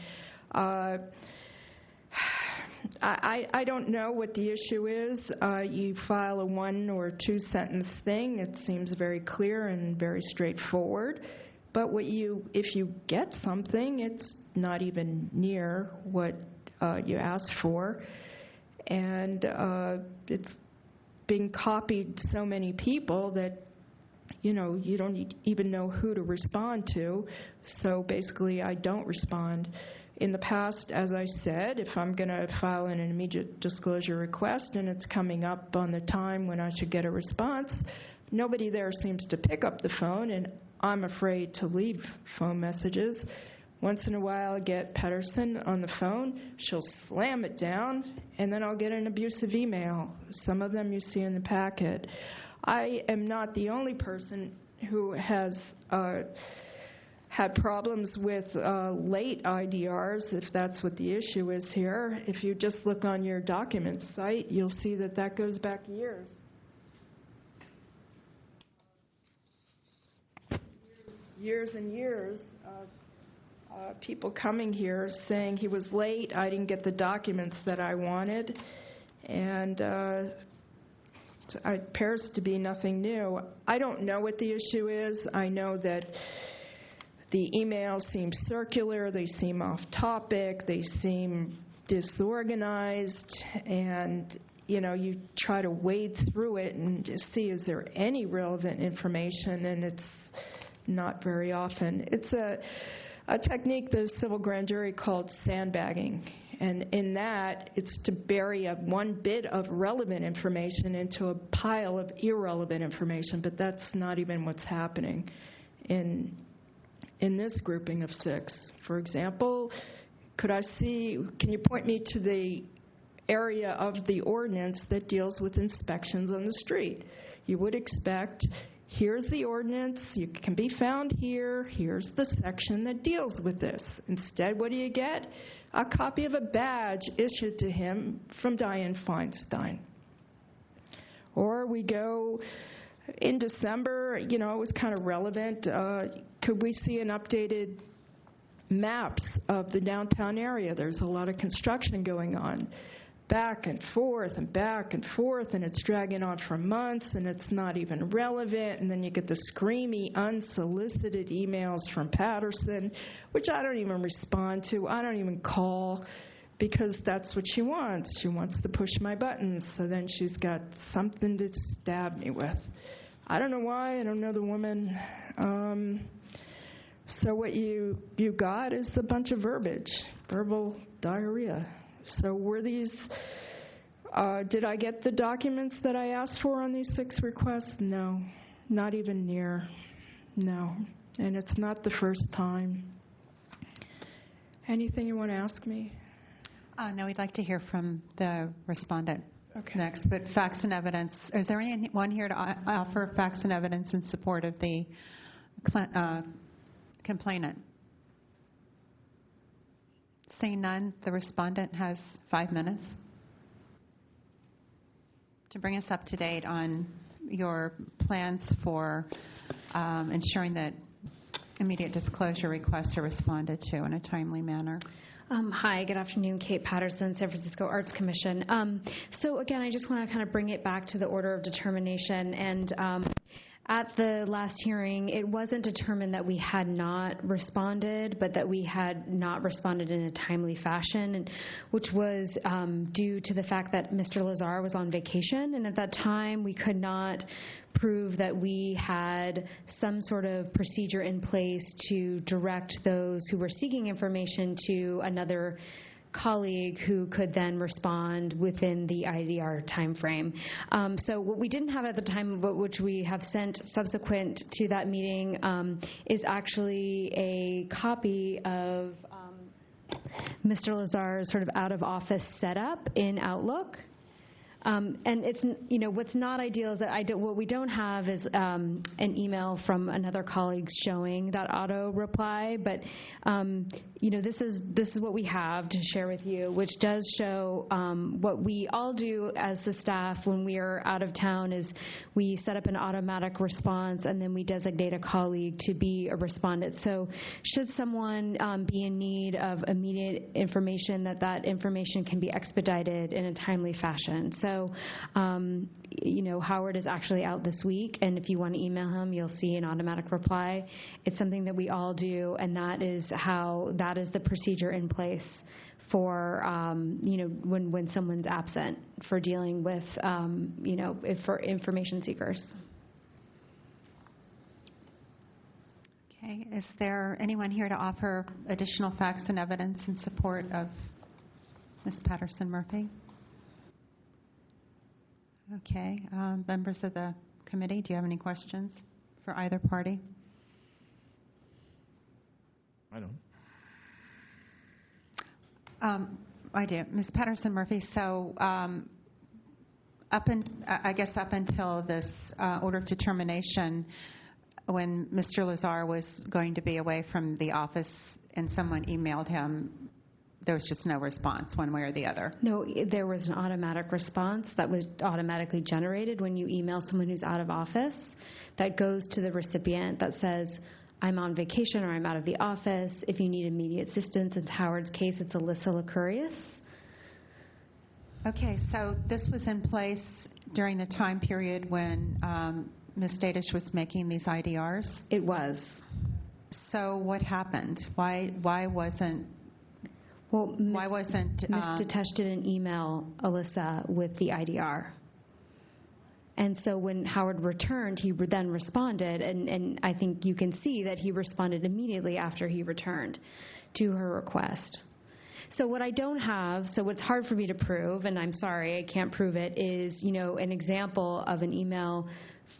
I don't know what the issue is. You file a 1 or 2 sentence thing. It seems very clear and very straightforward. But if you get something, it's not even near what you asked for. And it's being copied so many people that, you don't even know who to respond to. So basically, I don't respond. In the past, as I said, if I'm going to file an immediate disclosure request and it's coming up on the time when I should get a response, nobody there seems to pick up the phone, and I'm afraid to leave phone messages. Once in a while, I get Pedersen on the phone. She'll slam it down, and then I'll get an abusive email. Some of them you see in the packet. I am not the only person who has had problems with late IDRs, if that's what the issue is here. If you just look on your documents site, you'll see that goes back years. Years and years of people coming here saying he was late, I didn't get the documents that I wanted, and it appears to be nothing new. I don't know what the issue is. I know that the emails seem circular, they seem off topic, they seem disorganized, and you try to wade through it and just see is there any relevant information, and it's not very often. It's a technique the civil grand jury called sandbagging. And in that, it's to bury one bit of relevant information into a pile of irrelevant information. But that's not even what's happening in this grouping of 6. For example, can you point me to the area of the ordinance that deals with inspections on the street? You would expect, here's the ordinance, you can be found here, here's the section that deals with this. Instead, what do you get? A copy of a badge issued to him from Dianne Feinstein. Or we go in December, it was kind of relevant. Could we see an updated maps of the downtown area? There's a lot of construction going on. back and forth and back and forth, and it's dragging on for months, and it's not even relevant. And then you get the screamy, unsolicited emails from Patterson, which I don't even respond to. I don't even call, because that's what she wants. She wants to push my buttons, so then she's got something to stab me with. I don't know why. I don't know the woman. So what you got is a bunch of verbiage, verbal diarrhea. So were these, did I get the documents that I asked for on these 6 requests? No, not even near. No, and it's not the first time. Anything you want to ask me? No, we'd like to hear from the respondent next, but facts and evidence. Is there anyone here to offer facts and evidence in support of the complainant? Seeing none, the respondent has 5 minutes to bring us up to date on your plans for ensuring that immediate disclosure requests are responded to in a timely manner. Hi, good afternoon. Kate Patterson, San Francisco Arts Commission. So again, I just want to kind of bring it back to the order of determination. And at the last hearing, it wasn't determined that we had not responded, but that we had not responded in a timely fashion, which was due to the fact that Mr. Lazar was on vacation. And at that time, we could not prove that we had some sort of procedure in place to direct those who were seeking information to another colleague who could then respond within the IDR timeframe. So what we didn't have at the time, but which we have sent subsequent to that meeting, is actually a copy of Mr. Lazar's sort of out-of-office setup in Outlook. And it's, what's not ideal is that what we don't have is an email from another colleague showing that auto reply, but this is what we have to share with you, which does show what we all do as the staff when we are out of town is we set up an automatic response and then we designate a colleague to be a respondent. So should someone be in need of immediate information, that information can be expedited in a timely fashion. So Howard is actually out this week, and if you want to email him, you'll see an automatic reply. It's something that we all do, and that is the procedure in place for, when someone's absent for dealing with, for information seekers. Okay. Is there anyone here to offer additional facts and evidence in support of Ms. Patterson-Murphy? Okay. Members of the committee, do you have any questions for either party? I don't. I do. Ms. Patterson-Murphy, so I guess up until this order of determination, when Mr. Lazar was going to be away from the office and someone emailed him, there was just no response one way or the other? No, there was an automatic response that was automatically generated when you email someone who's out of office that goes to the recipient that says, I'm on vacation or I'm out of the office. If you need immediate assistance, in Howard's case, it's Alyssa Licurius. Okay, so this was in place during the time period when Ms. Dadish was making these IDRs? It was. So what happened? Why wasn't... Well, Ms. Ditesh didn't email Alyssa with the IDR. And so when Howard returned, he then responded, and I think you can see that he responded immediately after he returned to her request. So what I don't have, so what's hard for me to prove, and I'm sorry, I can't prove it, is, an example of an email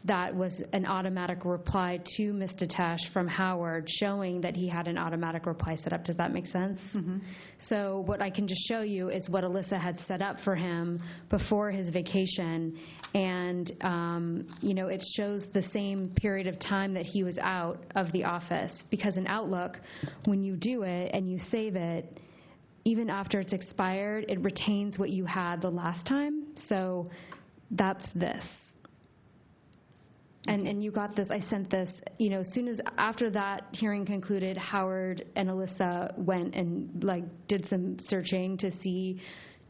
that was an automatic reply to Ms. Ditesh from Howard showing that he had an automatic reply set up. Does that make sense? Mm-hmm. So what I can just show you is what Alyssa had set up for him before his vacation, and it shows the same period of time that he was out of the office, because in Outlook, when you do it and you save it, even after it's expired, it retains what you had the last time. So that's this. And you got this, I sent this, as soon as after that hearing concluded, Howard and Alyssa went and did some searching to see,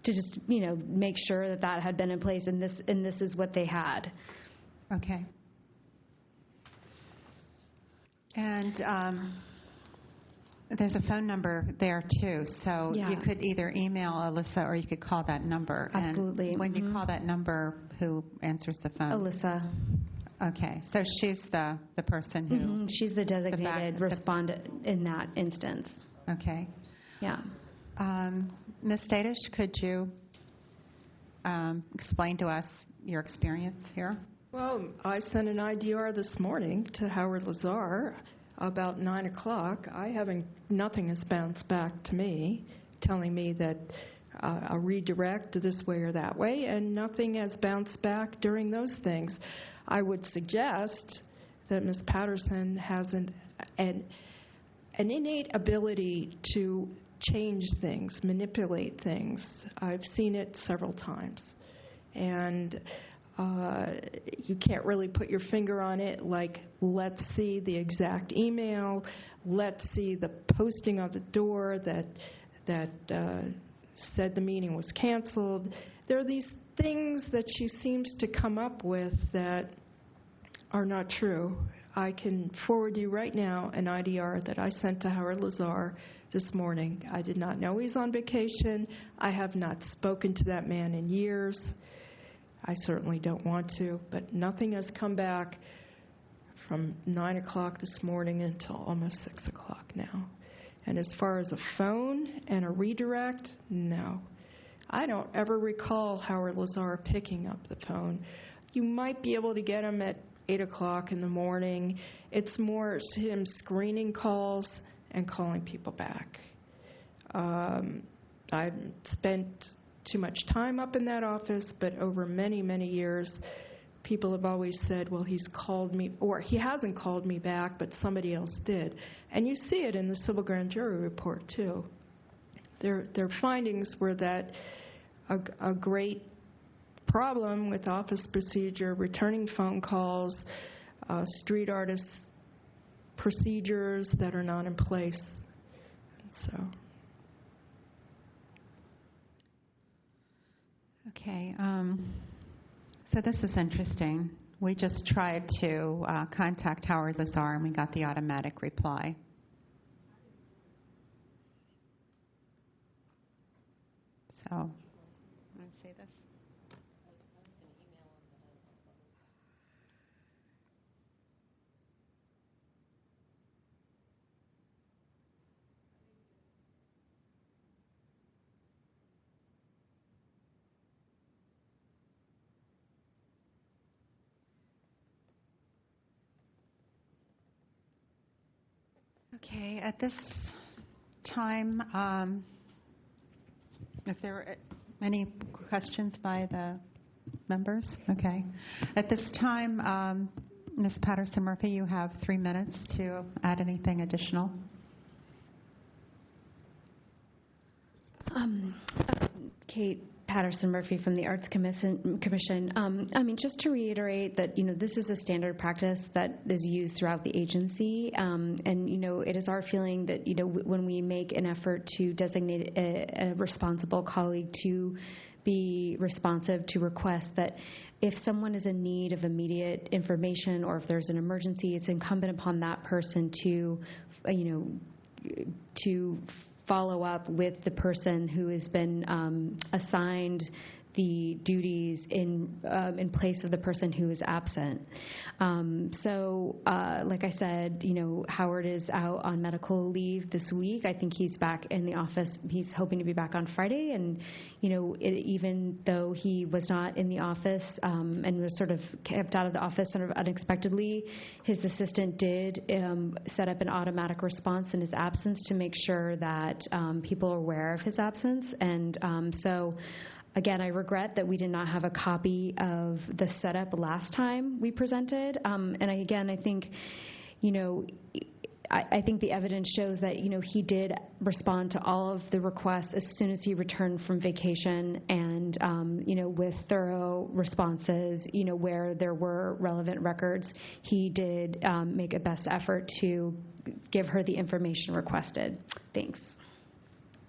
to just, make sure that that had been in place, and this is what they had. Okay. And there's a phone number there, too, so Yeah. you could either email Alyssa or you could call that number. Absolutely. And when you call that number, who answers the phone? Alyssa. Okay, so she's the person who... She's the designated respondent in that instance. Okay. Yeah. Ms. Stadish, could you explain to us your experience here? Well, I sent an IDR this morning to Howard Lazar about 9 o'clock. Nothing has bounced back to me telling me that a redirect this way or that way, and nothing has bounced back during those things. I would suggest that Ms. Patterson has an innate ability to change things, manipulate things. I've seen it several times. And you can't really put your finger on it, like, let's see the exact email, let's see the posting on the door that said the meeting was canceled. There are these things that she seems to come up with that are not true. I can forward you right now an IDR that I sent to Howard Lazar this morning. I did not know he's on vacation. I have not spoken to that man in years. I certainly don't want to, but nothing has come back from 9 o'clock this morning until almost 6 o'clock now. And as far as a phone and a redirect, no. I don't ever recall Howard Lazar picking up the phone. You might be able to get him at 8 o'clock in the morning. It's more him screening calls and calling people back. I've spent too much time up in that office, but over many, many years, people have always said, well, he's called me, or he hasn't called me back, but somebody else did. And you see it in the civil grand jury report, too. Their findings were that a great problem with office procedure, returning phone calls, street artist procedures that are not in place. So. Okay. So this is interesting. We just tried to contact Howard Lazar, and we got the automatic reply. So, want to say this? Okay, at this time, if there are any questions by the members? Okay. At this time, Ms. Patterson-Murphy, you have 3 minutes to add anything additional. Kate Patterson-Murphy from the Arts Commission. Just to reiterate that, this is a standard practice that is used throughout the agency. It is our feeling that, when we make an effort to designate a responsible colleague to be responsive to requests, that if someone is in need of immediate information or if there's an emergency, it's incumbent upon that person to follow up with the person who has been assigned the duties in place of the person who is absent. Like I said, Howard is out on medical leave this week. I think he's back in the office. He's hoping to be back on Friday. And, even though he was not in the office and was sort of kept out of the office sort of unexpectedly, his assistant did set up an automatic response in his absence to make sure that people are aware of his absence. And again, I regret that we did not have a copy of the setup last time we presented. I think, I think the evidence shows that, he did respond to all of the requests as soon as he returned from vacation and, with thorough responses, where there were relevant records. He did make a best effort to give her the information requested. Thanks.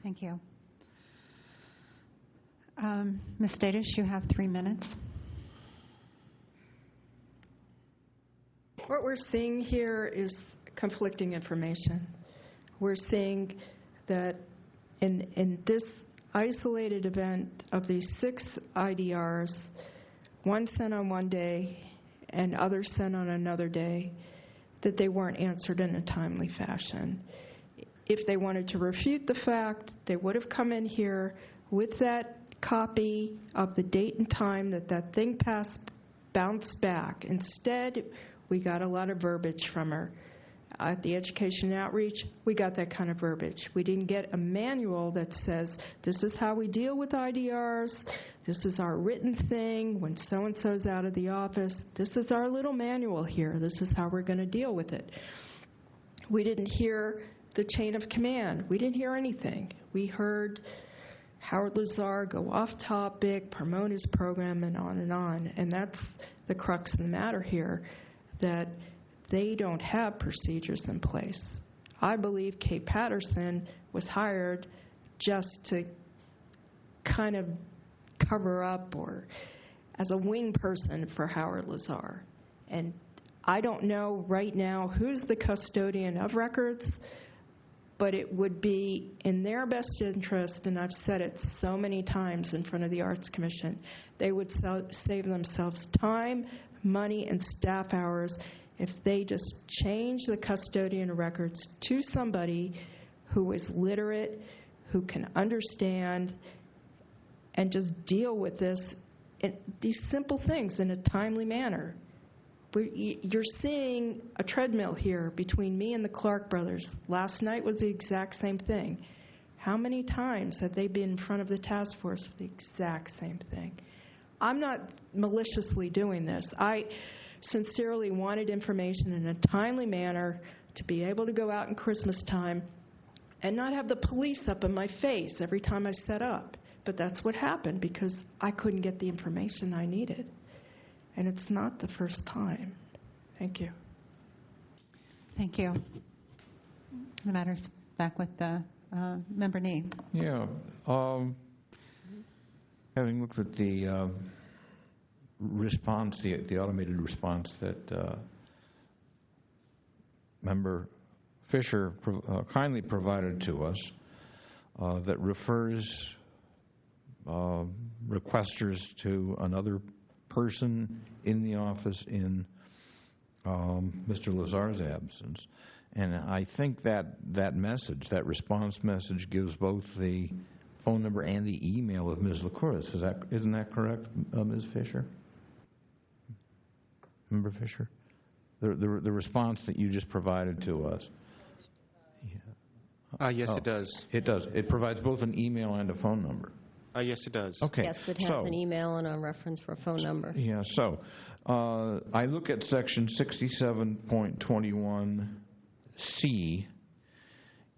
Thank you. Ms. Davis, you have 3 minutes. What we're seeing here is conflicting information. We're seeing that in this isolated event of these 6 IDRs, one sent on one day and others sent on another day, that they weren't answered in a timely fashion. If they wanted to refute the fact, they would have come in here with that copy of the date and time that that thing bounced back. Instead, we got a lot of verbiage from her. At the education outreach, we got that kind of verbiage. We didn't get a manual that says, this is how we deal with IDRs, this is our written thing, when so-and-so's out of the office, this is our little manual here, this is how we're going to deal with it. We didn't hear the chain of command. We didn't hear anything. We heard Howard Lazar go off topic, promote his program, and on. And that's the crux of the matter here, that they don't have procedures in place. I believe Kate Patterson was hired just to kind of cover up or as a wing person for Howard Lazar. And I don't know right now who's the custodian of records, but it would be in their best interest, and I've said it so many times in front of the Arts Commission, they would save themselves time, money, and staff hours if they just change the custodian of records to somebody who is literate, who can understand, and just deal with these simple things in a timely manner. You're seeing a treadmill here between me and the Clark brothers. Last night was the exact same thing. How many times have they been in front of the task force for the exact same thing? I'm not maliciously doing this. I sincerely wanted information in a timely manner to be able to go out in Christmas time and not have the police up in my face every time I set up. But that's what happened because I couldn't get the information I needed. And it's not the first time. Thank you. Thank you. The matter's back with the Member Nee. Yeah. Having looked at the response, the automated response that Member Fisher kindly provided to us that refers requesters to another person in the office in Mr. Lazar's absence. And I think that message, that response message, gives both the phone number and the email of Ms. LaCouris. Isn't that correct, Ms. Fisher? Member Fisher? The response that you just provided to us. Yes, it does. It does. It provides both an email and a phone number. Yes, it does. Okay. Yes, it has an email and a reference for a phone number. Yeah, so I look at section 67.21C,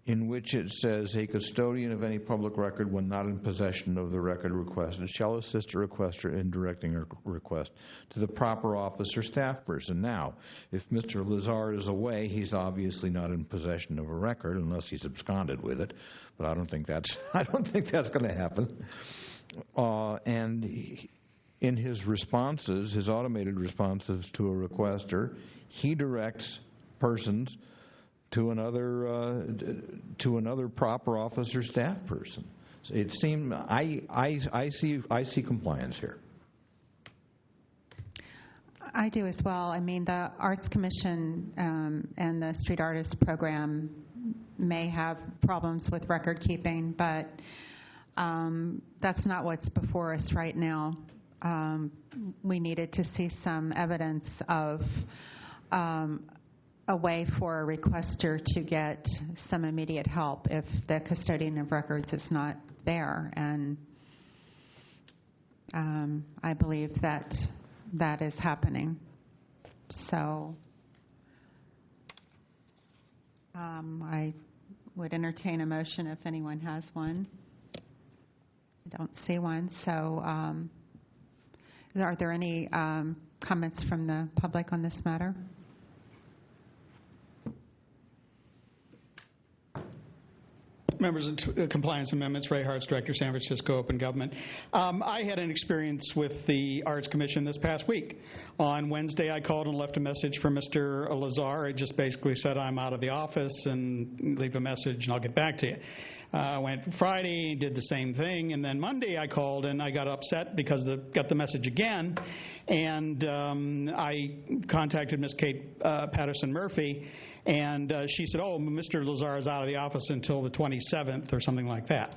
in which it says, a custodian of any public record when not in possession of the record requested shall assist a requester in directing a request to the proper office or staff person. Now, if Mr. Lazar is away, he's obviously not in possession of a record unless he's absconded with it, but I don't think that's going to happen. And in his responses, his automated responses to a requester, he directs persons to another proper office or staff person. It seemed I see compliance here. I do as well. I mean, the Arts Commission and the Street Artists Program may have problems with record keeping, but that's not what's before us right now. We needed to see some evidence of a way for a requester to get some immediate help if the custodian of records is not there. And I believe that is happening. So I would entertain a motion if anyone has one. I don't see one. So are there any comments from the public on this matter? members of Compliance Amendments, Ray Hartz, Director, San Francisco Open Government. I had an experience with the Arts Commission this past week. On Wednesday, I called and left a message for Mr. Lazar. It just basically said, I'm out of the office, and leave a message, and I'll get back to you. I went Friday, did the same thing, and then Monday I called, and I got upset because got the message again, and I contacted Ms. Kate Patterson-Murphy, and she said, oh, Mr. Lazar is out of the office until the 27th or something like that.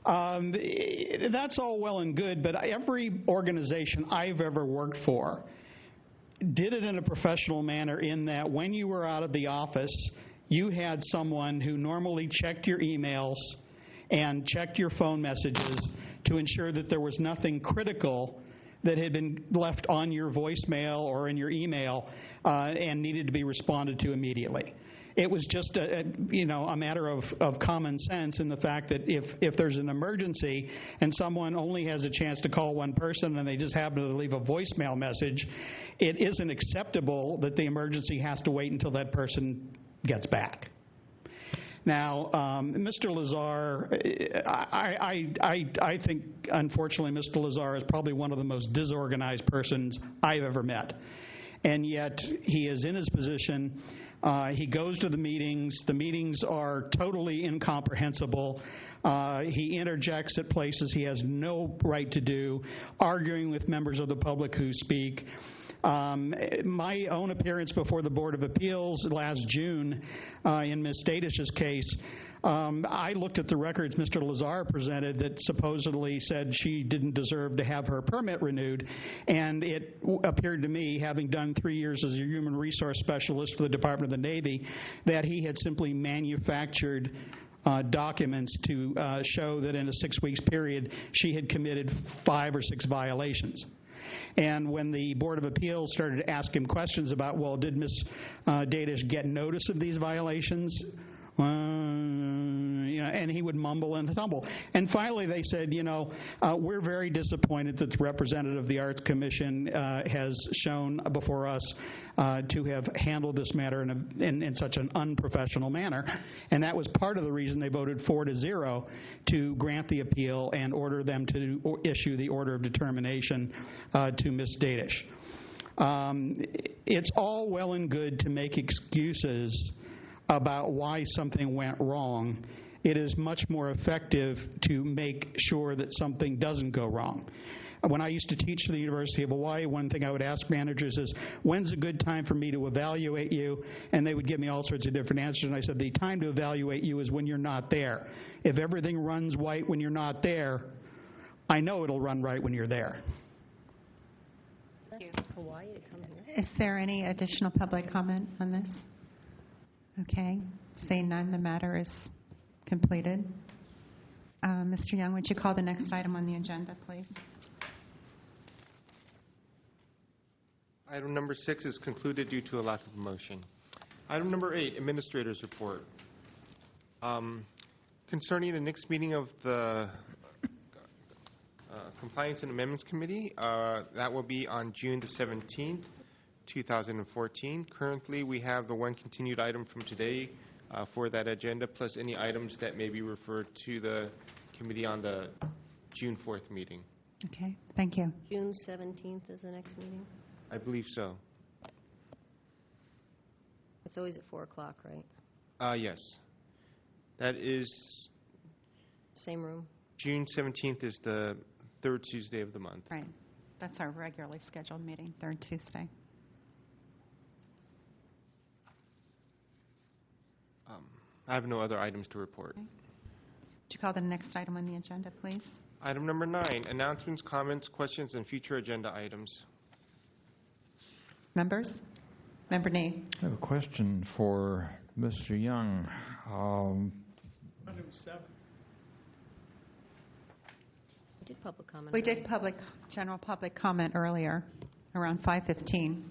That's all well and good, but every organization I've ever worked for did it in a professional manner in that when you were out of the office, you had someone who normally checked your emails and checked your phone messages to ensure that there was nothing critical that had been left on your voicemail or in your email and needed to be responded to immediately. It was just a matter of common sense in the fact that if there's an emergency and someone only has a chance to call one person and they just happen to leave a voicemail message, it isn't acceptable that the emergency has to wait until that person gets back. Now, Mr. Lazar, I think, unfortunately, Mr. Lazar is probably one of the most disorganized persons I've ever met. And yet, he is in his position. He goes to the meetings. The meetings are totally incomprehensible. He interjects at places he has no right to do, arguing with members of the public who speak. My own appearance before the Board of Appeals last June in Ms. Dadish's case, I looked at the records Mr. Lazar presented that supposedly said she didn't deserve to have her permit renewed, and it appeared to me, having done 3 years as a human resource specialist for the Department of the Navy, that he had simply manufactured documents to show that in a 6 weeks period she had committed 5 or 6 violations. And when the Board of Appeals started to ask him questions about, well, did Ms. Dadish get notice of these violations? And he would mumble and tumble. And finally they said, we're very disappointed that the representative of the Arts Commission has shown before us to have handled this matter in such an unprofessional manner. And that was part of the reason they voted 4-0 to grant the appeal and order them to issue the order of determination to Ms. Dadish. It's all well and good to make excuses about why something went wrong. It is much more effective to make sure that something doesn't go wrong. When I used to teach at the University of Hawaii, one thing I would ask managers is, when's a good time for me to evaluate you? And they would give me all sorts of different answers. And I said, the time to evaluate you is when you're not there. If everything runs white when you're not there, I know it'll run right when you're there. Thank you. Hawaii to come here. Is there any additional public comment on this? Okay. Seeing none, the matter is completed. Mr. Young, would you call the next item on the agenda, please? Item number 6 is concluded due to a lack of a motion. Item number 8, Administrator's Report. Concerning the next meeting of the Compliance and Amendments Committee, that will be on June the 17th, 2014. Currently, we have the one continued item from today for that agenda, plus any items that may be referred to the committee on the June 4th meeting. Okay, thank you. June 17th is the next meeting? I believe so. It's always at 4 o'clock, right? Yes. That is... Same room? June 17th is the third Tuesday of the month. Right. That's our regularly scheduled meeting, third Tuesday. I have no other items to report. Okay. Would you call the next item on the agenda, please? Item number 9, announcements, comments, questions, and future agenda items. Members? Member Nee. I have a question for Mr. Young. Item 7. We did public comment. We did general public comment earlier, around 5:15.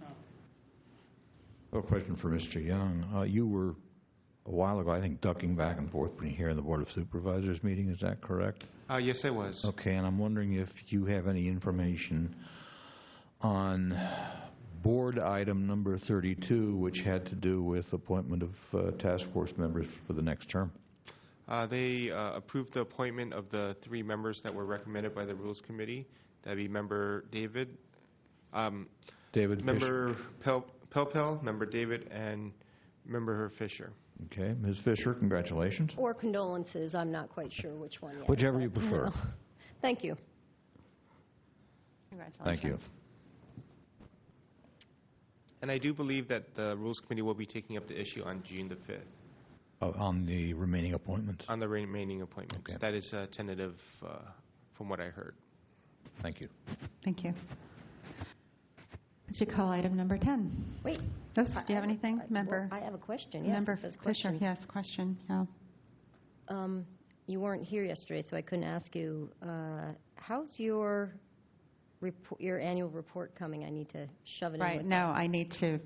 A question for Mr. Young. You were, a while ago, I think, ducking back and forth between here and the Board of Supervisors meeting. Is that correct? Yes, I was. Okay, and I'm wondering if you have any information on board item number 32, which had to do with appointment of task force members for the next term. They approved the appointment of the 3 members that were recommended by the Rules Committee. That'd be Member David, Member Pelpel, Member David, and Member Fisher. Okay, Ms. Fisher, congratulations. Or condolences, I'm not quite sure which one yet. Whichever you prefer. No. Thank you. Congratulations. Thank you. And I do believe that the Rules Committee will be taking up the issue on June the 5th. On the remaining appointments? On the remaining appointments. Okay. That is tentative from what I heard. Thank you. Thank you. Would you call item number 10? Wait. Do you have anything, Member? I have a question. Yes, Member it says Fisher, questions. yes, question. Yeah. You weren't here yesterday, so I couldn't ask you. How's your annual report coming? I need to shove it in. Right. No, I need to.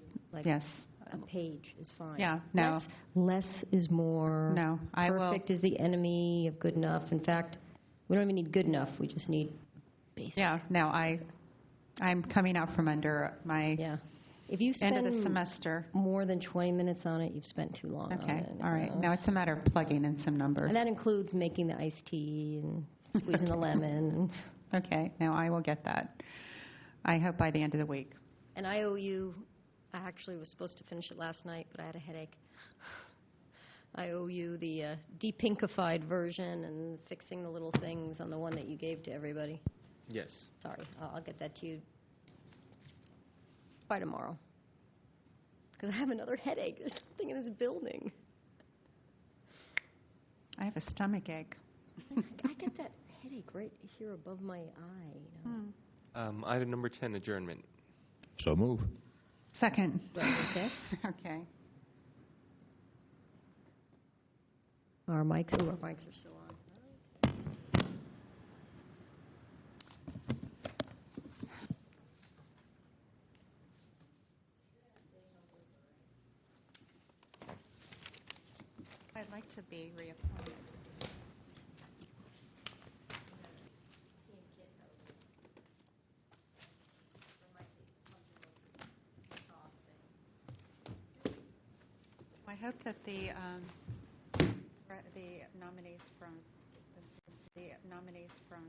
Yes. A page is fine. Yeah. No. Less is more. No. I will. Perfect is the enemy of good enough. In fact, we don't even need good enough. We just need basic. Yeah. No. I'm coming out from under my. Yeah. If you end of the spend semester. more than 20 minutes on it, you've spent too long on Okay. it. All right. Now it's a matter of plugging in some numbers. And that includes making the iced tea and squeezing the lemon. Okay. Now I will get that. I hope by the end of the week. And I owe you. I actually was supposed to finish it last night, but I had a headache. I owe you the de-pinkified version and fixing the little things on the one that you gave to everybody. Yes. Sorry, I'll get that to you by tomorrow. Because I have another headache. There's something in this building. I have a stomach ache. I get that headache right here above my eye. You know? Item number 10, adjournment. So move. Second. Okay. Okay. Our mics are still on. I'd like to be reappointed. I hope that the nominees from